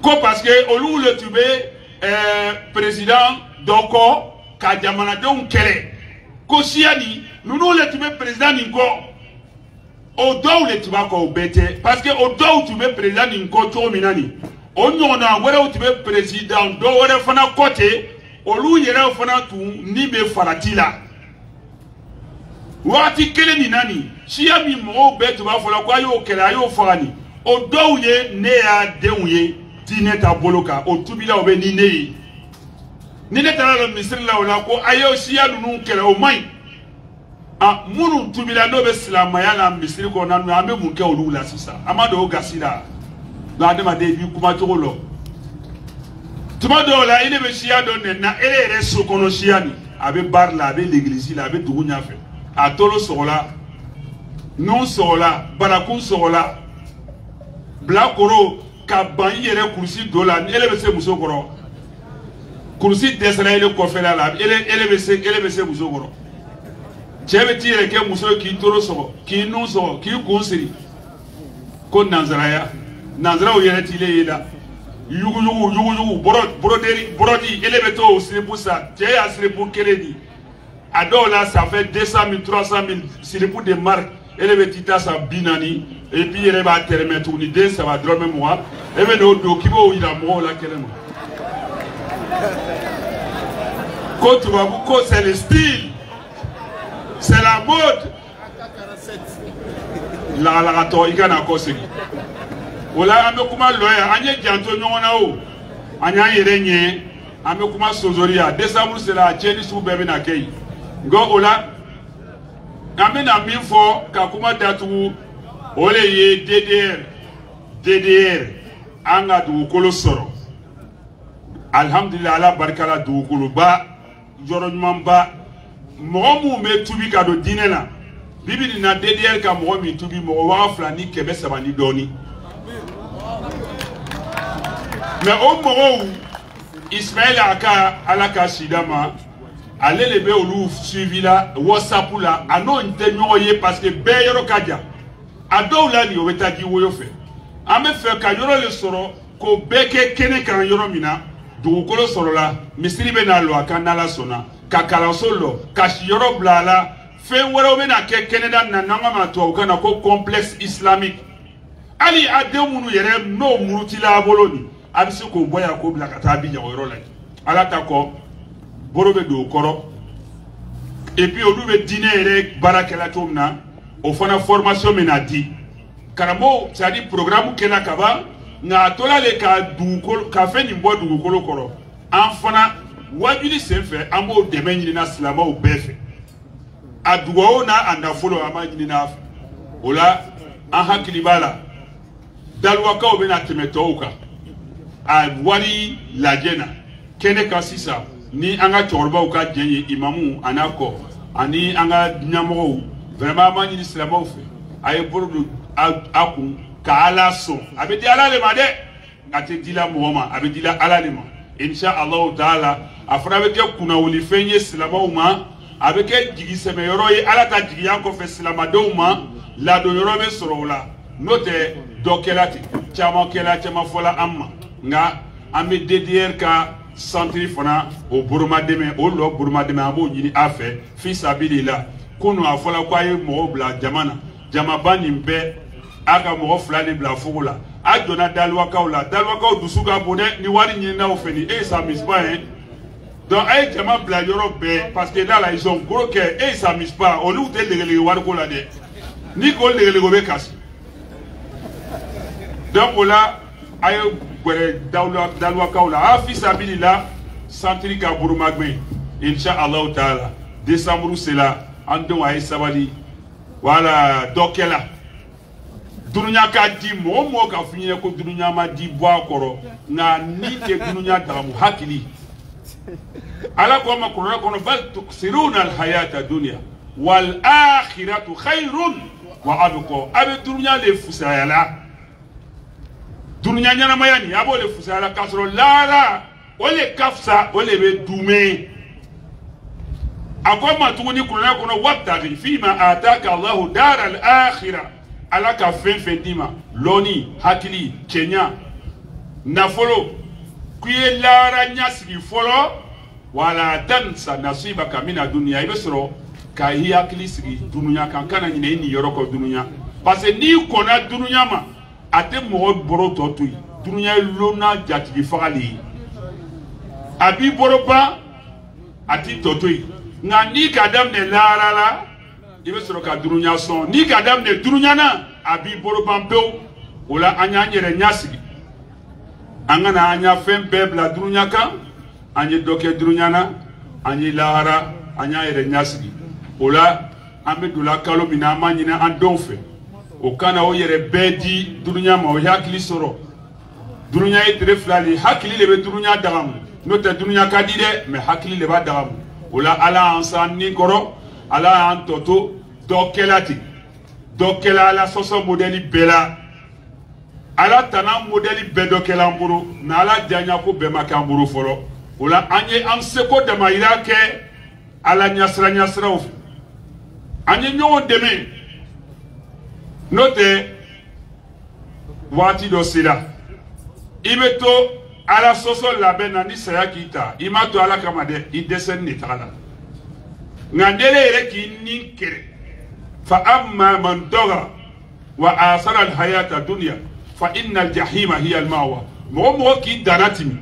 ko parce que olu le tube président doko ka jamana don kele ko shia ni nunu le tube président ni ko o do le tuba ko bete parce que o do tube président ni ko to minani o nyona were tube président do were fana côté olu yere fana tu ni be faratila wati kele ni nani shia mi mo betu ba fola kwa yo kele ayo fani o douye ne ya deuye dine ta boloka o tubila obe ni ne tala lo misri la wala ko ayo shia nunu kele o mai a munu tubila no be islamaya na misri ko nanu ame munke olu la sisa amado gasira la de ma de bi kuma tolo tumado la ile be shia do ne na ere so kono shia ni abe bar la abe l'église la abe tugunya fe atolo sola non sola barakun sola blakoro ka ban yere kursi dola ele be se muso koro kursi d'Israël ko fela la ele be se muso koro chebe tire ke muso ki toro so ki non so ki kunsiri ko nanzaraya nanzara o yere tile yela yugu brodi ele be to siripusa je ya siripu keledi adola ça fait 200 000 300 000 siripu de marque ele be tita sa binani et puis ele ba termetu ni de ça va drôme moi et be do kibo ila mo la kelema ko tu vas vous ko c'est le style c'est la mode la to ikana ko segi wala ame kuma loya anye janto nyona o anya yerenye ame kuma sozoria décembre c'est la cheni sou bebe na kei go ola ame na minfo ka kuma datu ole ye DDR anga du kolo soro alhamdulillah ala barkala du kolo ba joronman ba mo me tubi ka do dinela bibi na DDR ka mo mi tubi mo wa flani kebe sabani doni mais au moment où Ismaël aka alaka sidama allez les be olu suivi la WhatsApp la anon te nyoye parce que be yoro kaja ado la ni o beta di wo yo fe ame fe ka yoro le soro ko beke kene kan yoro mina du ko lo soro la misiri be na lo aka na la sona ka kala solo ka shi yoro blala fe woro be na ke kene dan na nanga ma to kana ko complexe islamique ali ademunu yere no murutila boloni abisi ko boya ko bla kata bi yoro la ala ta ko borobe do koro et puis on veut dîner barakela tomna au fana formation menati karamo ça dit programme kena kaba na tola le ka du ka fe ni mbo du kolo koro enfana wajuli se fe amo de menyi na slama o befe aduwa na anda follow amani na ola an hakili bala dalwa ka obena temetoka a wari lajena kene kasisa ni anga chorba uka jenye imamu anako ani anga nyamo vraiment mani islamo fe ay bordu aku ka ala so abedi ala le made ngate dila muhoma abedi la ala le ma insha Allah taala afra be kuna woli fenye islamo ma abeke jigi seme yoro ye ala ta jigi yanko fe islama do ma la do yoro be sorola note dokelati chama kela chama fola amma nga ame DDR ka centre fana o buruma deme o lo buruma deme abo yini afe fi sabilillah kunu afola kwa ye mo bla jamana jamabani mbe aga mo flani bla fugula adona dalwa kaula dusuga bone ni wari nyina ofeni e sa misba hein donc ay jama bla yoro be parce que là ils ont gros que e sa misba on nous de wari ko la de ni ko le go be kasi donc là ay gwere dalwa kaula afi sabilillah santri ka burumagbe inshallah taala décembre c'est là ando ay sabali wala dokela dununya ka di mo ka finye ko dununya ma di bo akoro na ni ke dununya damu hakili ala ko ma kono bal tuksiruna al hayata dunya wal akhiratu khairun wa abqa ab dununya le fusayala dununya nyana mayani abo le fusayala kasro lara ole kafsa ole be dume akoma tuguni kono wabtaghi fima ataka Allah dar al akhirah ala ka fen dima loni hakili Kenya nafolo kuye lara nyasigi folo wala tansa nasibaka mina dunya ibesoro ka hi hakili sigi dunya kan kana nyine ni yoroko dunya parce que ni kona dunya ma ate mo boro totui dunya lona jatigi fagali abi boroba ati totui nga ni kadam ne lara la ibe soro ka durunya son ni kadam ne durunya na abi boro bampeo ola anya nyere nyasigi angana anya fem bebla durunya kan anye doke durunya na anye lara anya yere nyasigi ola amedula kalo mina manyina andonfe okana o yere bedi durunya ma o yakli soro durunya etre flali hakli lebe durunya dagam note durunya kadide me hakli leba dagam ola ala ansan ni koro ala antoto dokelati dokela ala soso modeli bela ala tana modeli bedokela mburu na ala janya ko be makamburu folo ola anye anseko de mayira ke ala nyasra of anye nyo deme note wati do sila ibeto ala soso labena ni sayakita imato ala kamade idesen ni tala ngandele reki ninkere fa amma man doga wa asara al hayata dunya fa inna al jahima hiya al mawa mo ki danatimi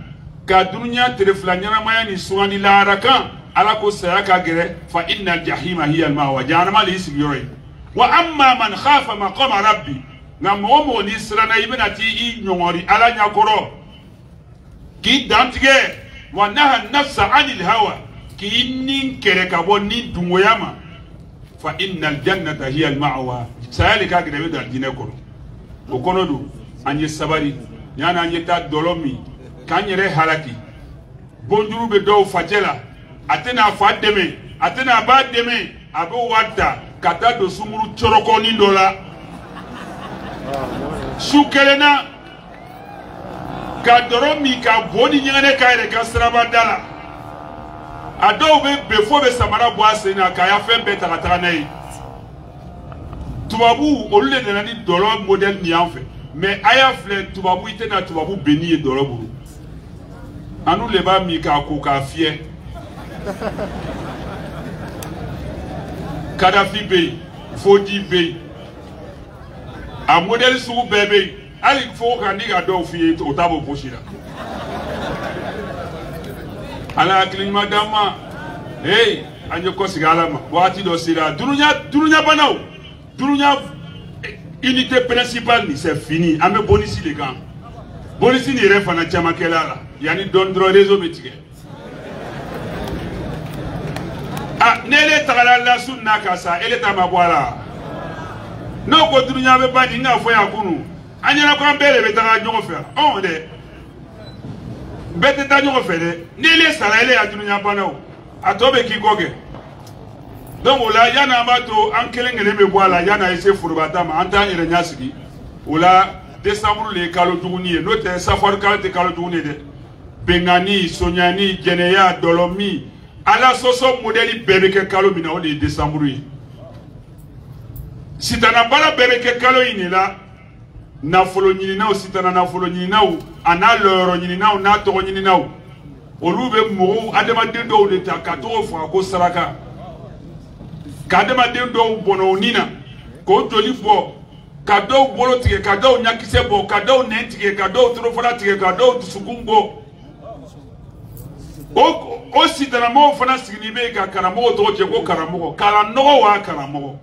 ka dunya tereflanyana mayani suwani la araka ala ko sayaka gere fa inna al jahima hiya al mawa janama li sigiroi wa amma man khafa maqama rabbi ngamo ni sirana ibnati i nyongori ala nyakoro ki dantige wa naha nafsa anil hawa ki nin kere kabo ni dungoyama fa innal jannata hiya al ma'wa sayalika gebe dal dine ko o kono du anye sabari nyana anye ta dolomi kanyere halaki bonjuru be do fajela atena fa deme atena ba deme abo wata kata do sumuru choroko ni dola sukelena ka doromi ka bodi nyane kaire ka srabadala ado be befo be samara boase na ka ya fembe takataka nei tubabu olule de nani dolo model ni anfe mais aya fle tubabu itena tubabu beni e dolo buru anu le ba mi ka ko ka fie Kadhafi be Fodi be A modèle sous bébé. Il faut qu'on dise à deux filles au tableau pour Chira. Alors, madame, hey, Anyo Kosigalama, Wati Dosira, Durunya Banao, Durunya unité principale, c'est fini. Ame Bonissi les gars. Bonissi n'est rien fana Chamakela. Yani Dondro réseau métier. Ah, Nele Tarala Sunakasa, elle est à ma boila. Non, quand Durunya veut pas dire n'a foya Kunu. Anya kwa mbele betanga nyongo faire. On est. Bete ta nyongo faire. Nele sala ele ya Durunya Banao. Atobe kikoge. Donc là yana bato ankelengele be boila yana ese furbata ma anta irenya sigi. Ola décembre les kalo duguni note safar kalte kalo duguni de. Bengani, Sonyani, Geneya, Dolomi. Ala soso modeli bebeke kalo mina o de décembre. Si t'as pas bebeke kalo inela na folo nyina o si t'as na folo nyina o ana loro nyina o na to nyina o. Olube mo adema dendo de ta 14 fois ko saraka. Kadema dendo bono nina ko joli bo kado bolo tige kado nyakise bo kado nentige kado trofora tige kado sukumbo. O si t'as mo fana signibe ka karamo to je ko karamo kala no wa karamo.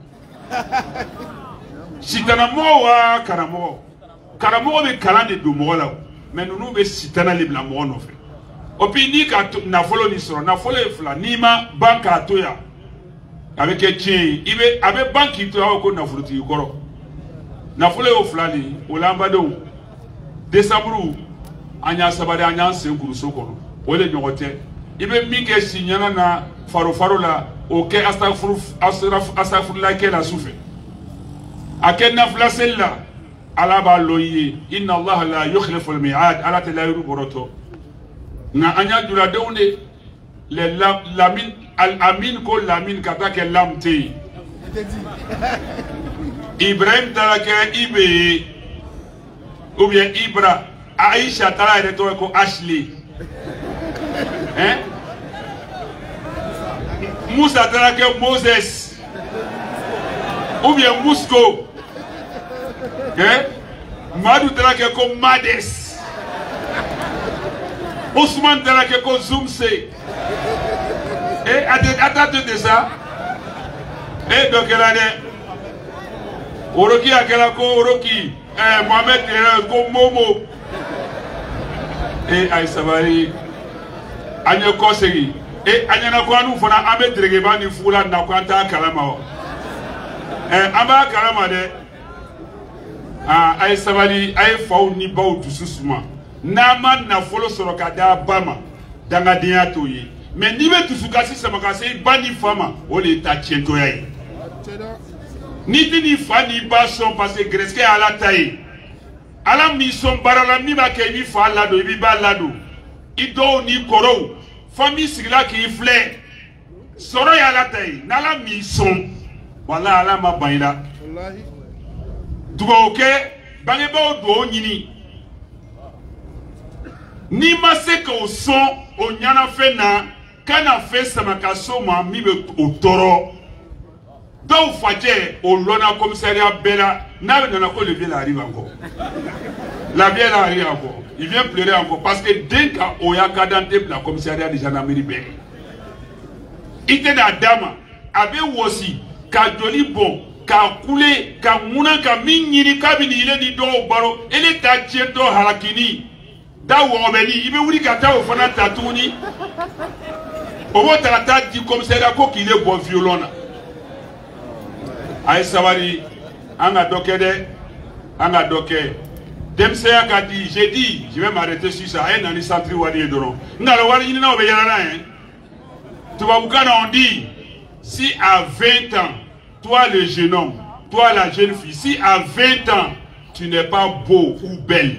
Si t'as mo wa karamo. Karamo be kala de do mo la. Mais nous be sitana libla mo no fe. Opini ka na folo ni soro na folo fla nima banka atoya avec etien ibe abe banki to ko na folo ti koro na folo o fla ni olamba do décembre anya sabade anya senkuru sokoro ole nyogote ibe mike sinyana na faro la oke astaghfir la ke la soufe akenna fla sella ala ba loyi inna allah la yukhlifu al mi'ad ala talayru boroto na anya dura deune le lamin al amin ko lamin kata ke lamte Ibrahim talake ibe ou bien Ibra Aisha tala reto ko Ashley hein Musa talake Moses ou bien Musco hein Madu talake ko Mades Ousmane Talake ko Zoomse. Et attends de ça. Et donc elle a dit Oroki akela ko Oroki. Mohamed ko Momo. Et Aïsabari Anya Kosegi. Et Anya ko anu fona Ahmed Dregeba ni fula na kwanta kalama. Aba kalama de. Aïsabari ay faw ni baw dususuma. Nama na folo sorokada bama danga dia toyi mais ni be tusukasi samakase bani fama o le ta tiento yai ni tini fani ba son parce que greske ala tayi ala mi son barala mi ba ke mi fa lado bi ba lado ido ni koro fami sigla ki fle soro ya ala tayi nala mi son wala ala ma baila wallahi dugo ke bange ba do nyini ni ma se que au son o nyana fe na kana fe samaka soma mi be otoro do faje o lona commissariat bela na na ko le ville arrive encore la vie arrive encore il vient pleurer encore parce que dès qu'à oyaka dans la commissariat de gendarmerie be ite na dama abe wosi ka joli bon ka kule ka muna ka minyiri kabini ile ni do baro ele ta do harakini Dawo obeni ibe wuri kata o fana tatuni obo tata di commissaire ko qu'il est bon violon ay sawari anga dokede anga doke demse ya kadi j'ai dit je vais m'arrêter sur ça et nani centre wadi edoro ngalo wari ni na obeyana hein tu vas on dit si à 20 ans toi le jeune homme toi la jeune fille si à 20 ans tu n'es pas beau ou belle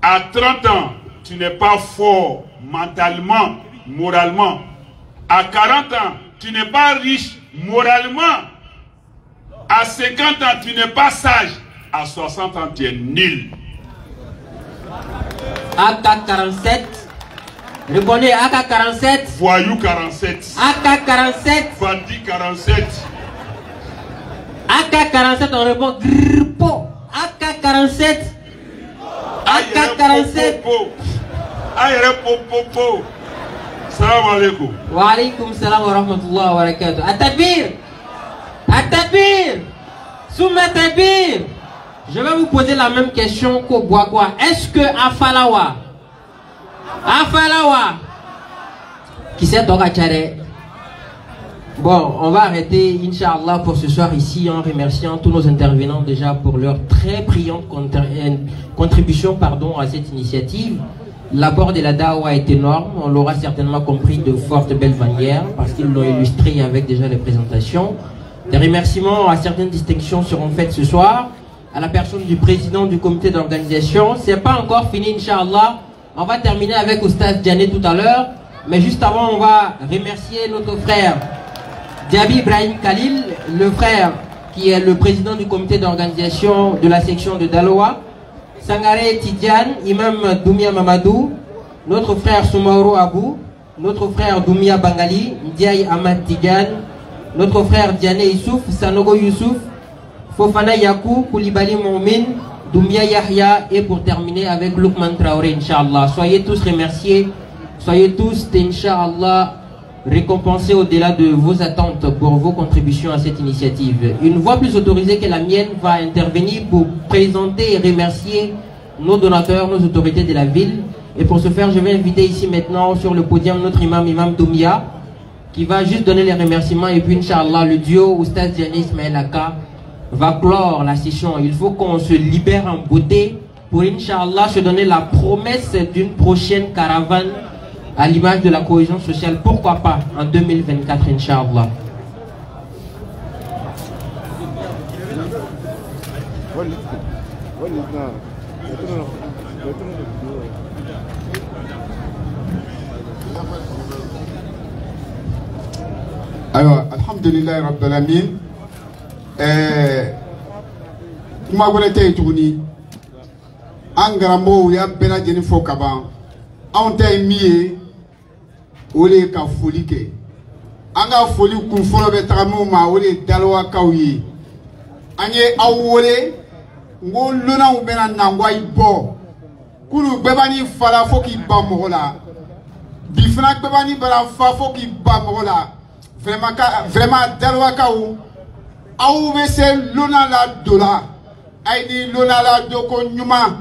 à 30 ans, tu n'es pas fort mentalement, moralement. À 40 ans, tu n'es pas riche moralement. À 50 ans, tu n'es pas sage. À 60 ans, tu es nul. AK-47. Répondez AK-47. Voyou 47. AK-47. Bandit 47. AK-47, on répond Grippo. AK-47. AK-47. Aïe, popo. Salam alaikum. Wa alaikum salam wa rahmatullahi wa barakatuh. At-Takbir. At-Takbir. Souma Takbir. Je vais vous poser la même question qu'au Boakwa. Est-ce que Afalawa, qui s'est Tokachare? Bon, on va arrêter, Inch'Allah, pour ce soir ici, en remerciant tous nos intervenants déjà pour leur très brillante contribution à cette initiative. L'apport de la Dawa est énorme, on l'aura certainement compris de forte belle manière, parce qu'ils l'ont illustré avec déjà les présentations. Des remerciements à certaines distinctions seront faites ce soir, à la personne du président du comité d'organisation. C'est pas encore fini, Inch'Allah. On va terminer avec Oustaz Diané tout à l'heure, mais juste avant, on va remercier notre frère Diaby Ibrahim Khalil, le frère qui est le président du comité d'organisation de la section de Daloa, Sangare Tidiane, Imam Doumia Mamadou, notre frère Soumaoro Abou, notre frère Doumia Bangali, Ndiaye Ahmad Tidiane, notre frère Diané Issouf, Sanogo Youssouf, Fofana Yakou, Koulibaly Moumin, Doumia Yahya, et pour terminer avec Lukman Traoré, Inch'Allah. Soyez tous remerciés, soyez tous, Inch'Allah, récompensés au-delà de vos attentes pour vos contributions à cette initiative. Une voix plus autorisée que la mienne va intervenir pour présenter et remercier nos donateurs, nos autorités de la ville. Et pour ce faire, je vais inviter ici maintenant sur le podium notre imam Doumia, qui va juste donner les remerciements. Et puis, Inch'Allah, le duo Oustaz Diané Ismaël Aka va clore la session. Il faut qu'on se libère en beauté pour, Inch'Allah, se donner la promesse d'une prochaine caravane à l'image de la cohésion sociale, pourquoi pas en 2024, Inch'Allah. Alors, alhamdulillah rabbil alamin. Kuma gwelete tuguni angaramo ya bela jeni fo kaban on tay mié ole ka foli ke anga foli kun folo be tagamo ma ole dalwa kawyi anye awole ngo lona u bena nangwa ibo kulu bebani fala fo ki ba mola bifna bebani bala fa fo ki ba mola vraiment dalwa kawu awu be se lona la dola ayni lona la doko nyuma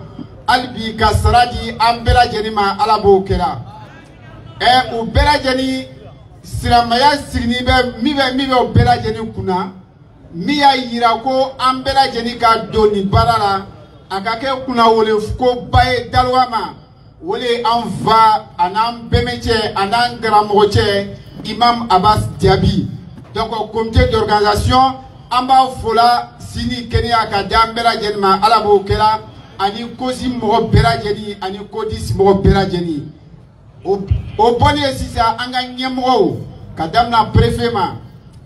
albi kasraji ambela jenima alabo kera u bela jeni siramaya signi be mibe o bela jeni kuna miya yira ko ambela jeni ka doni barala akake kuna wole ko baye dalwama wole anva anam bemeche anan gramoche imam Abbas Diaby. Donc au comité d'organisation amba fola sini kenya ka dambela jenima alabo kera ani kosi mo bela jeni ani kodis mo bela jeni o bonne sisa anga nyemro kadamna préfet ma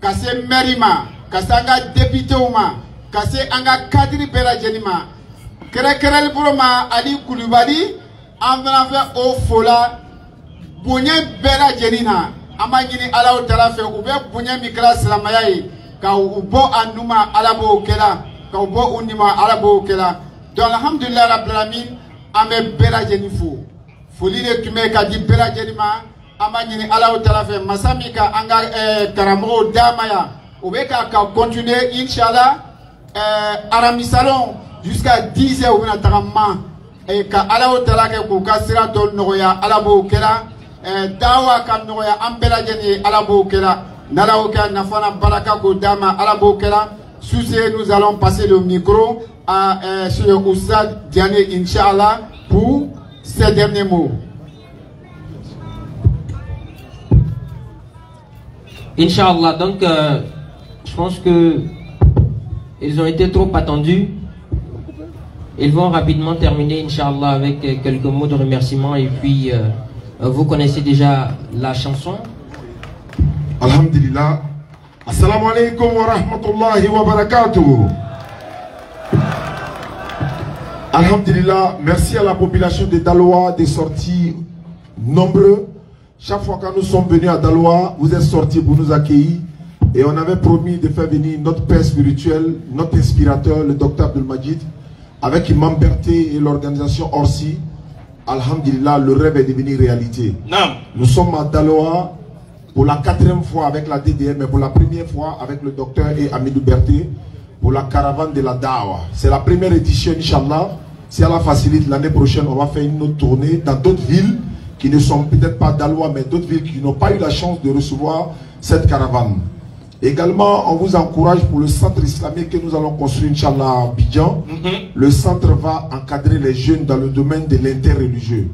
kase maire ma kasanga député ma kase anga cadre bela jeni ma kere broma ali Koulibaly amna fe o fola bonye bela jeni na amanyini ala taala fe ube bonye mikla salamaya ka ubo anuma alabo kela ka ubo unima alabo kela. Donc alhamdulillah rabbil alamin ame bela jeni fo foli de tume ka di bela jeni ma amanyini ala taala fe masamika anga karamo damaya ubeka ka continuer inshallah arami salon jusqu'à 10h ou na taramma et ka ala taala ke ko kasira don noya alabo kela dawa kan noya ambela jeni alabo kela nala oka nafana baraka ko dama alabo kela. Nous allons passer le micro à Cheikh Oustaz Diané, Inch'Allah, pour ces derniers mots. Inch'Allah, donc je pense que ils ont été trop attendus. Ils vont rapidement terminer, Inch'Allah, avec quelques mots de remerciement. Et puis, vous connaissez déjà la chanson. Alhamdulillah. Assalamu alaikum wa rahmatullahi wa barakatuh. Alhamdulillah, merci à la population de Daloa des sorties nombreux. Chaque fois que nous sommes venus à Daloa, vous êtes sortis pour nous accueillir. Et on avait promis de faire venir notre père spirituel, notre inspirateur, le docteur Abdel Majid, avec Imam Berté et l'organisation Orsi, alhamdulillah, le rêve est devenu réalité. Nous sommes à Daloa pour la 4e fois avec la DDR, mais pour la première fois avec le docteur et Amidou Berté pour la caravane de la Dawa. C'est la première édition, Inch'Allah. Si Allah facilite, l'année prochaine, on va faire une autre tournée dans d'autres villes qui ne sont peut-être pas Daloa, mais d'autres villes qui n'ont pas eu la chance de recevoir cette caravane. Également, on vous encourage pour le centre islamique que nous allons construire, Inch'Allah, à Abidjan. Le centre va encadrer les jeunes dans le domaine de l'interreligieux.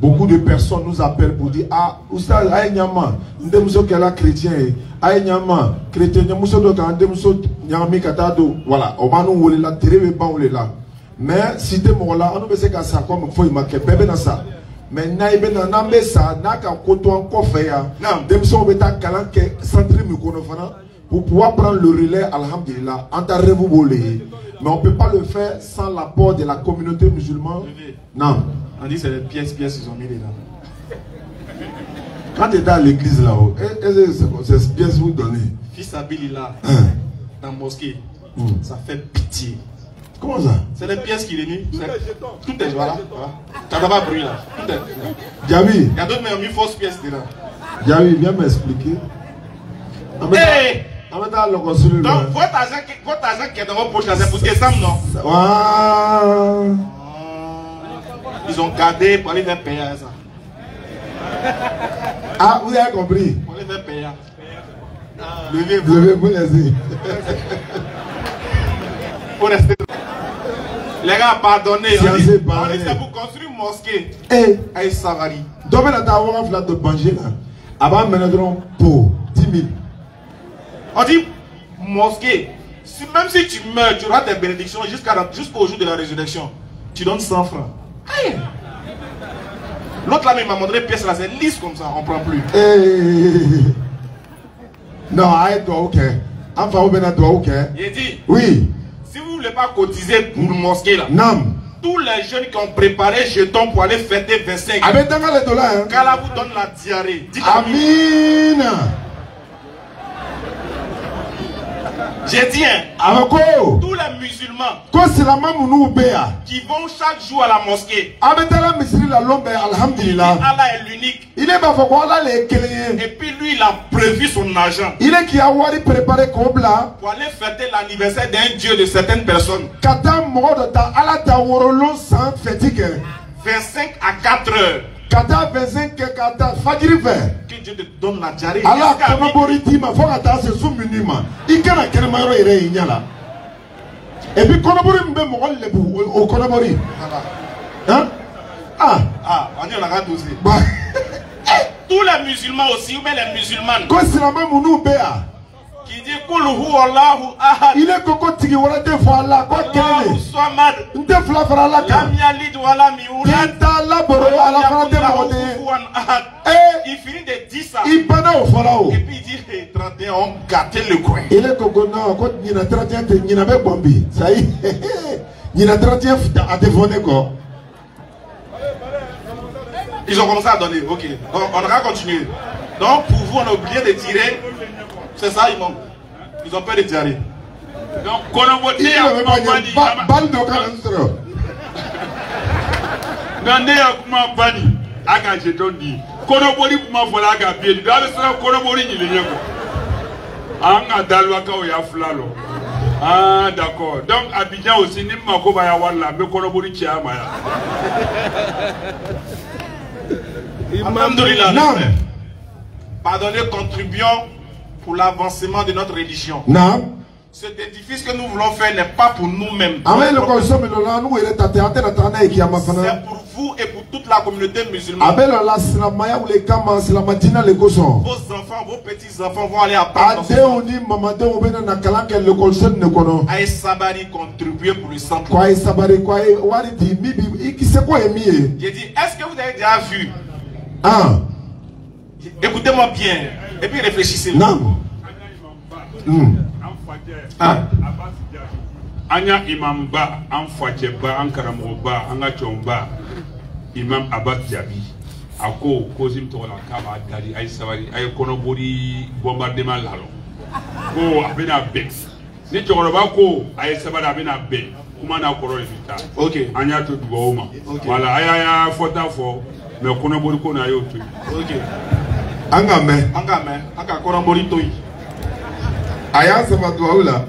Beaucoup de personnes nous appellent pour dire: ah, oustaz, aïe nyama, ndemso kela chrétien, aïe nyama, chrétien, nyamso doka, ndemso nyami katado, voilà, on va nous rouler là, terre ba rouler là. Mais si t'es mort là, on ne sait qu'à ça comme faut y marquer, bébé dans ça. Mais naïbe na nambe ça, n'a qu'à koto encore faire. Ndemso beta kalanke centre mukonofana pour pouvoir prendre le relais, alhamdulillah, en ta volé. Mais on ne peut pas le faire sans l'apport de la communauté musulmane. Non. On dit que c'est les pièces ils ont mis là. Quand tu es dans l'église là-haut, c'est ces pièces vous donnez. Fils Abilila, dans la mosquée, ça fait pitié. Comment ça? C'est les pièces qu'il est mis. Tout est voilà. Ça n'a pas bruit là. Tout est. Djabi. Il y a d'autres mais ont mis fausses pièces dedans. Djabi, viens m'expliquer. Hey! Donc votre argent qui est dans votre poche là, c'est pour décembre, non? Wow. Ils ont gardé pour aller faire payer ça. Ah, vous avez compris? Pour aller faire payer. Levez-vous les Pour rester. Les gars, pardonnez. C'est pour construire une mosquée. Eh, Aïe Savari. donc là, tu as un flat de Banjé là. Avant, maintenant, pour 10 000. On dit mosquée. Même si tu meurs, tu auras tes bénédictions jusqu'au jour de la résurrection. Tu donnes 100 francs. Aïe. L'autre là, il m'a montré une pièce là, c'est lisse comme ça, on ne prend plus. Hey. Non, aïe, toi, ok. Enfin, on va toi, ok. Il dit, oui. Si vous ne voulez pas cotiser pour une mosquée là, non. Tous les jeunes qui ont préparé jetons pour aller fêter 25 ans, avec les dollars, hein. Qu'Allah vous donne la diarrhée. Dites Amin. J'ai dit, tous les musulmans qui vont chaque jour à la mosquée, Allah est l'unique. Et puis lui, il a prévu son argent pour aller fêter l'anniversaire d'un dieu de certaines personnes. 25 à 4 heures. Que Dieu te donne la diarrhée. Et puis Konobori mbe mogol lebu au Konobori. Hein? Ah, on est là aussi. Tous les musulmans aussi, ou bien les musulmanes. Qui dit Kulhu Allahu Ahad. Il est coco tigi wala te fala ko kele. Samad. Nte fla fara la ka. Lam yalid wala miulad. Ta la boro ala fara te mode. Il finit de dire ça. Il bana au fala. Et puis il dit 31 on gâtait le coin. Il est coco non ko nyina 31 te nyina be bombi. Ça y nyina 31 a dévoné quoi. Ils ont commencé à donner. OK. Donc on va continuer. Donc pour vous on a oublié de tirer. C'est ça, ils ont peur de diarrhée. Donc, il y a balle de calendrier. Gandé a kuma bani aga jeton di. Konobori kuma vola aga bien. Dans le salon konobori ni le yeko. Anga dalwa ka o ya flalo. Ah d'accord. Donc Abidjan aussi ni mako ba ya wala me konobori chi ama ya. Alhamdulillah. Pardonnez, contribuons pour l'avancement de notre religion. Non. Cet édifice que nous voulons faire n'est pas pour nous-mêmes. C'est pour vous et pour toute la communauté musulmane. Vos enfants, vos petits-enfants vont aller apprendre. Aïe Sabari contribuer pour le centre. J'ai dit, est-ce que vous avez déjà vu? Écoutez-moi bien. Et puis réfléchissez. Non. Anya imam ba, an fwache ba, an karamo ba, an gachon ba, imam Abbas Diaby. Ako kozim to la kaba dari ay Sabari ay Konobori bombardement lalo. Ko abena be. Ni chokoro ba ko ay Sabari abena be. kuma na koro vita. OK. Anya to duwa ma. Voilà, aya fota fo mais kono bori ko na yo to. OK. Angame. Anga kono bori to yi. Aya sama duwa oula.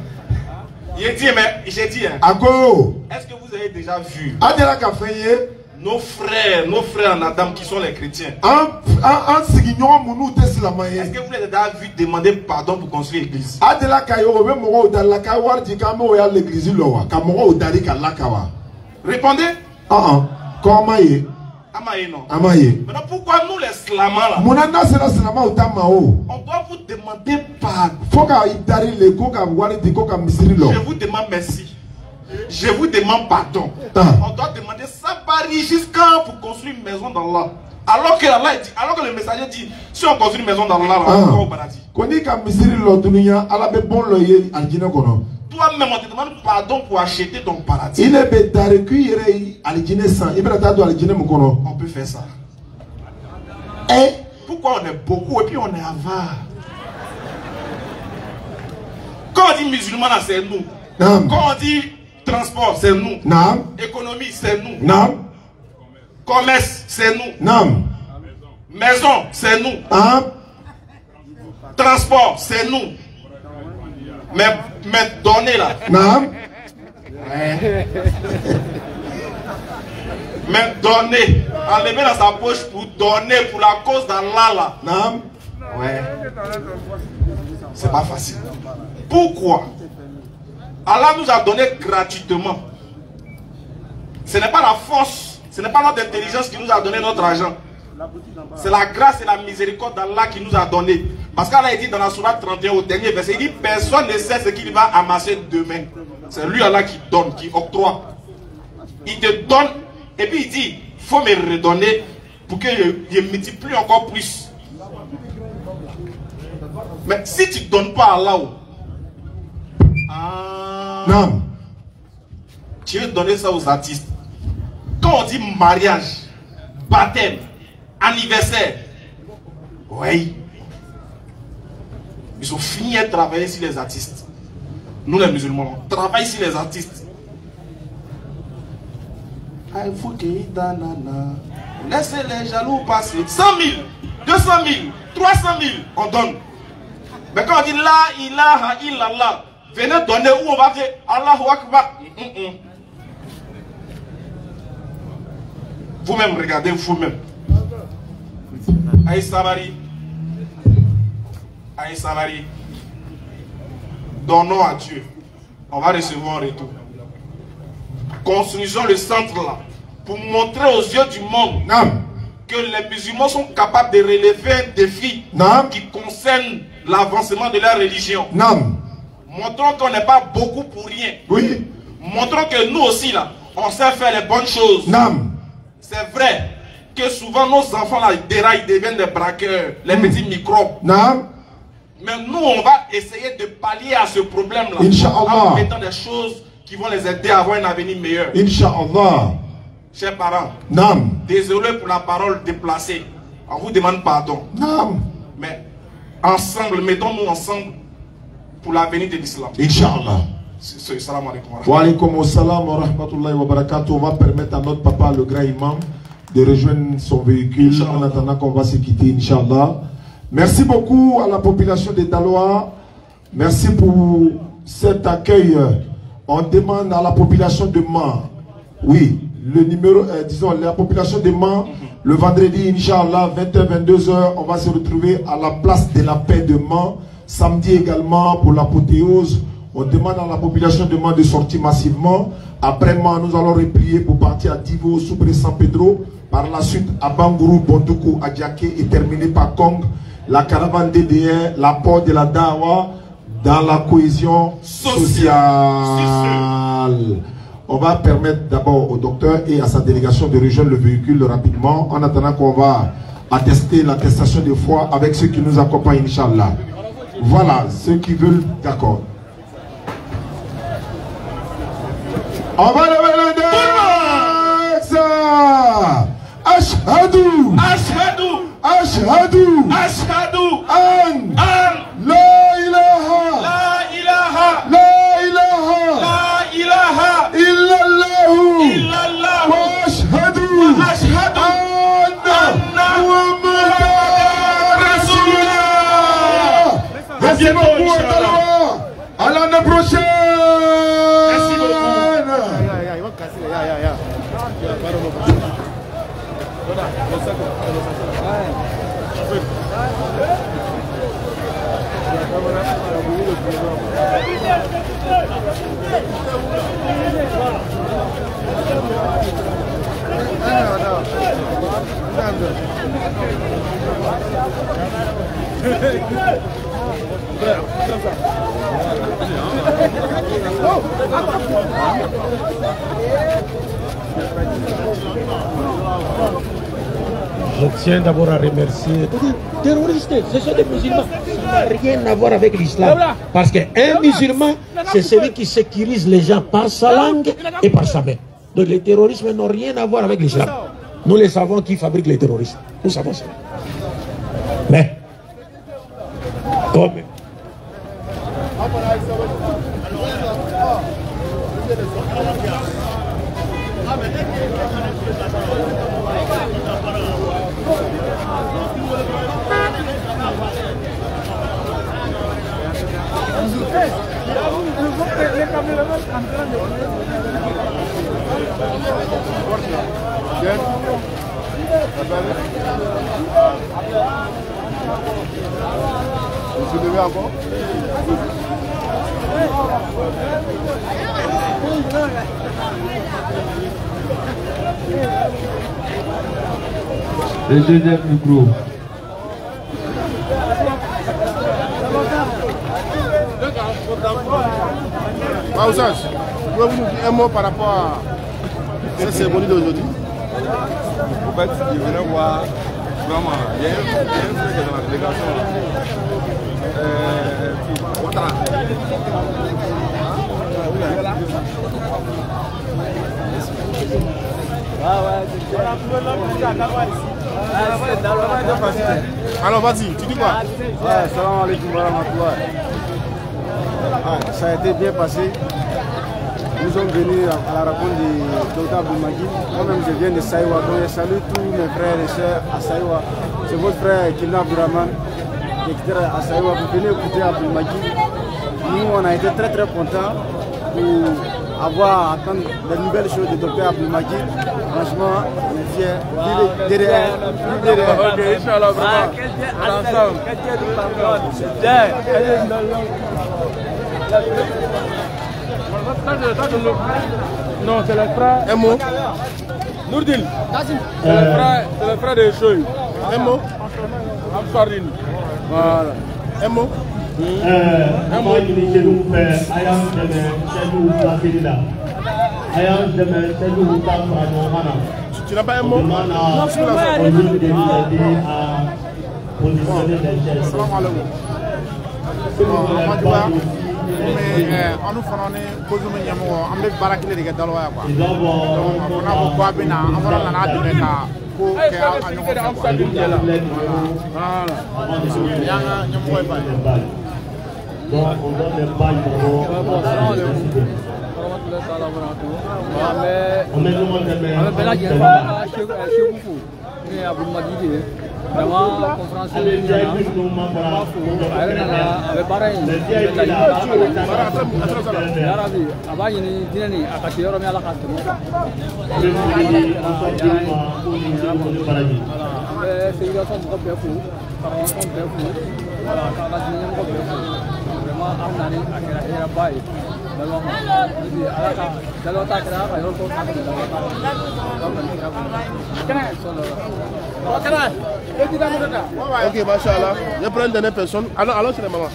J'ai dit mais j'ai dit hein. Ako. Est-ce que vous avez déjà vu Adela ka feye nos frères en Adam qui sont les chrétiens? En signon munu teslamaye. Est-ce que vous avez déjà vu demander pardon pour construire l'église? Adela ka yo be mo odala ka wardi ka mo ya l'église lowa ka mo odali ka lakawa. Répondez. Comment y Amaye non. Amaye. Maintenant pourquoi nous les slamans là? Monana sera slama utamao. On doit vous demander pardon. Faut ka idari le ko ka wardi ko ka misiri lo. Je vous demande merci. Je vous demande pardon. On doit demander ça Paris jusqu'à pour construire une maison d'Allah. Alors que Allah dit, alors que le messager dit, si on construit une maison d'Allah, on va au paradis. Koni ka misiri lo dunia ala be bon lo ye aljina kono. Toi-même, on te demande pardon pour acheter ton paradis. Il est bétare qui irait aljine sans. Il peut être aljine mukono. On peut faire ça. Et pourquoi on est beaucoup et puis on est avare? Quand on dit musulman, c'est nous. Quand on dit transport, c'est nous. Économie, c'est nous. Commerce, c'est nous. Maison, c'est nous. Transport, c'est nous. Mais donner là. Mais donner. Enlever dans sa poche pour donner pour la cause d'Allah là. Ouais. C'est pas facile. Pourquoi? Allah nous a donné gratuitement. Ce n'est pas la force, ce n'est pas notre intelligence qui nous a donné notre argent. C'est la grâce et la miséricorde d'Allah qui nous a donné. Parce qu'Allah dit dans la sourate 31 au dernier verset, il dit personne ne sait ce qu'il va amasser demain. C'est lui Allah qui donne, qui octroie. Il te donne et puis il dit, il faut me redonner pour que je multiplie encore plus. Mais si tu ne donnes pas à Allah, tu veux donner ça aux artistes. Quand on dit mariage, baptême, anniversaire, oui, ils ont fini de travailler sur les artistes. Nous les musulmans, on travaille sur les artistes. Il faut qu'il laissez les jaloux passer. 100 000, 200 000, 300 000, on donne. Mais quand on dit la ilaha illallah, venez donner où on va dire Allahu Akbar. Vous-même, regardez vous-même. Aïe Sabari. Aïe Sabari. Donnons à Dieu. On va recevoir un retour. Construisons le centre là. Pour montrer aux yeux du monde que les musulmans sont capables de relever un défi qui concerne l'avancement de la religion. Montrons qu'on n'est pas beaucoup pour rien. Oui. Montrons que nous aussi là, on sait faire les bonnes choses. C'est vrai que souvent nos enfants là, ils déraillent, ils deviennent des braqueurs, les petits microbes. Mais nous, on va essayer de pallier à ce problème là. En mettant des choses qui vont les aider à avoir un avenir meilleur. Inch'Allah. Chers parents, désolé pour la parole déplacée. On vous demande pardon. Mais ensemble, mettons-nous ensemble pour l'avenir de l'islam. Inch'Allah. Salam alaikum. Wa alaikum salam wa rahmatullahi wa barakatuh. On va permettre à notre papa, le grand imam, de rejoindre son véhicule en attendant qu'on va se quitter, Inch'Allah. Merci beaucoup à la population de Daloa. Merci pour cet accueil. On demande à la population de Man. Oui, le numéro, disons, la population de Man, le vendredi, Inch'Allah, 20h, 22h, on va se retrouver à la place de la paix de Man. Samedi également, pour l'apothéose, on demande à la population de Man de sortir massivement. Après Man, nous allons replier pour partir à Divo, Soubré, San Pedro. Par la suite, à Bangourou, Bondoukou, Adjaké et terminé par Kong. La caravane DDR, l'apport de la Dawa dans la cohésion sociale. On va permettre d'abord au docteur et à sa délégation de rejoindre le véhicule rapidement, en attendant qu'on va attester l'attestation de foi avec ceux qui nous accompagnent, Inch'Allah. Voilà, ceux qui veulent, d'accord. On va lever l'index. Ashhadu. Ashhadu. Ashhadu. Ashhadu. An. La ilaha. La ilaha. La ilaha. La ilaha. Merci beaucoup, Daloa. À l'année prochaine. Merci beaucoup. Je tiens d'abord à remercier. Terroristes, ce sont des musulmans. Ça n'a rien à voir avec l'islam. Parce qu'un musulman, c'est celui qui sécurise les gens par sa langue et par sa main. Donc les terroristes n'ont rien à voir avec l'islam. Nous les savons qui fabrique les terroristes. Nous savons ça. Mais, comme le deuxième micro. Ousas, pouvez-vous nous dire un mot par rapport à cette cérémonie d'aujourd'hui? En fait, il venait voir vraiment, il y a un truc dans la délégation. Alors vas-y, tu dis quoi? Salam alaikum wa rahmatullah. Ça a été bien passé. Nous sommes venus à la rencontre de Dr Abdelmajid. Moi-même je viens de Saïwa, donc je salue tous mes frères et sœurs à Saïwa. C'est votre frère Kina Abdourahman qui est à Saïwa. Vous venez écouter Abdelmajid. Nous on a été très contents pour avoir entendu de nouvelles choses de Dr Abdelmajid. Franchement, on est fiers. DDR. Ok, Inch'Allah, vraiment. Ensemble. Non, c'est le frère. Un mot. Nourdine. C'est le frère de Choy. Un mot. Amsardine. Voilà. Un mot. Tu n'as pas un mot? Non, je suis là. Mais on nous fait cause de Yamo, on met Barakile de Gadaloa. Donc, on a beaucoup à Bina, on va en avoir des cas pour vraiment conférence ok, machallah. Je prends une dernière personne. Alors c'est la maman.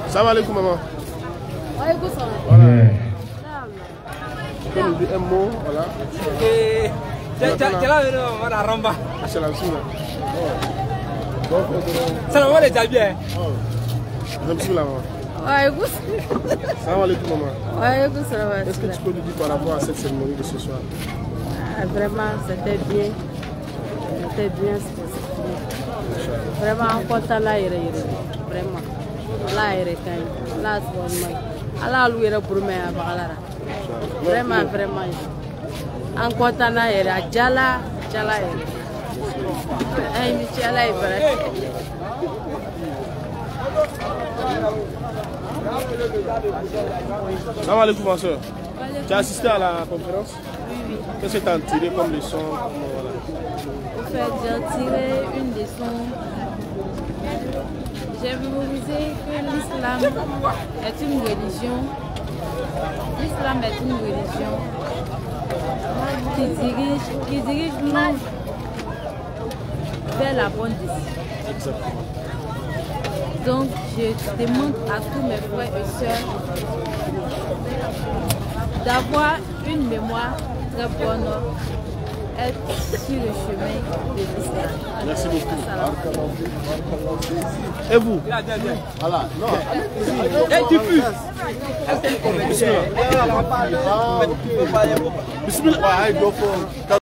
Salam alaikum, maman. Voilà. Tu peux nous dire un mot, voilà. C'est la soupe. Salam alaikum. Salam alaikum, maman. Est-ce que tu peux nous dire par rapport à cette cérémonie de ce soir? Vraiment, c'était bien. C'était bien ce que c'était. Vraiment, on compte là, vraiment. Là, il est quand là, c'est là, lui, il est pour moi. Vraiment. On compte là, il est à Djala. Salam alaikum ma soeur. Tu as assisté à la conférence? Oui. Qu'est-ce que tu as tiré comme leçon? En fait, j'ai tiré une leçon. J'ai mémorisé que l'islam est une religion. L'islam est une religion qui dirige l'homme vers la bonne décision. Exactement. Donc, je demande à tous mes frères et sœurs d'avoir une mémoire très bonne, être sur le chemin de l'islam. Merci beaucoup. Et vous? Voilà. Non. Et diffuse. Bismillah.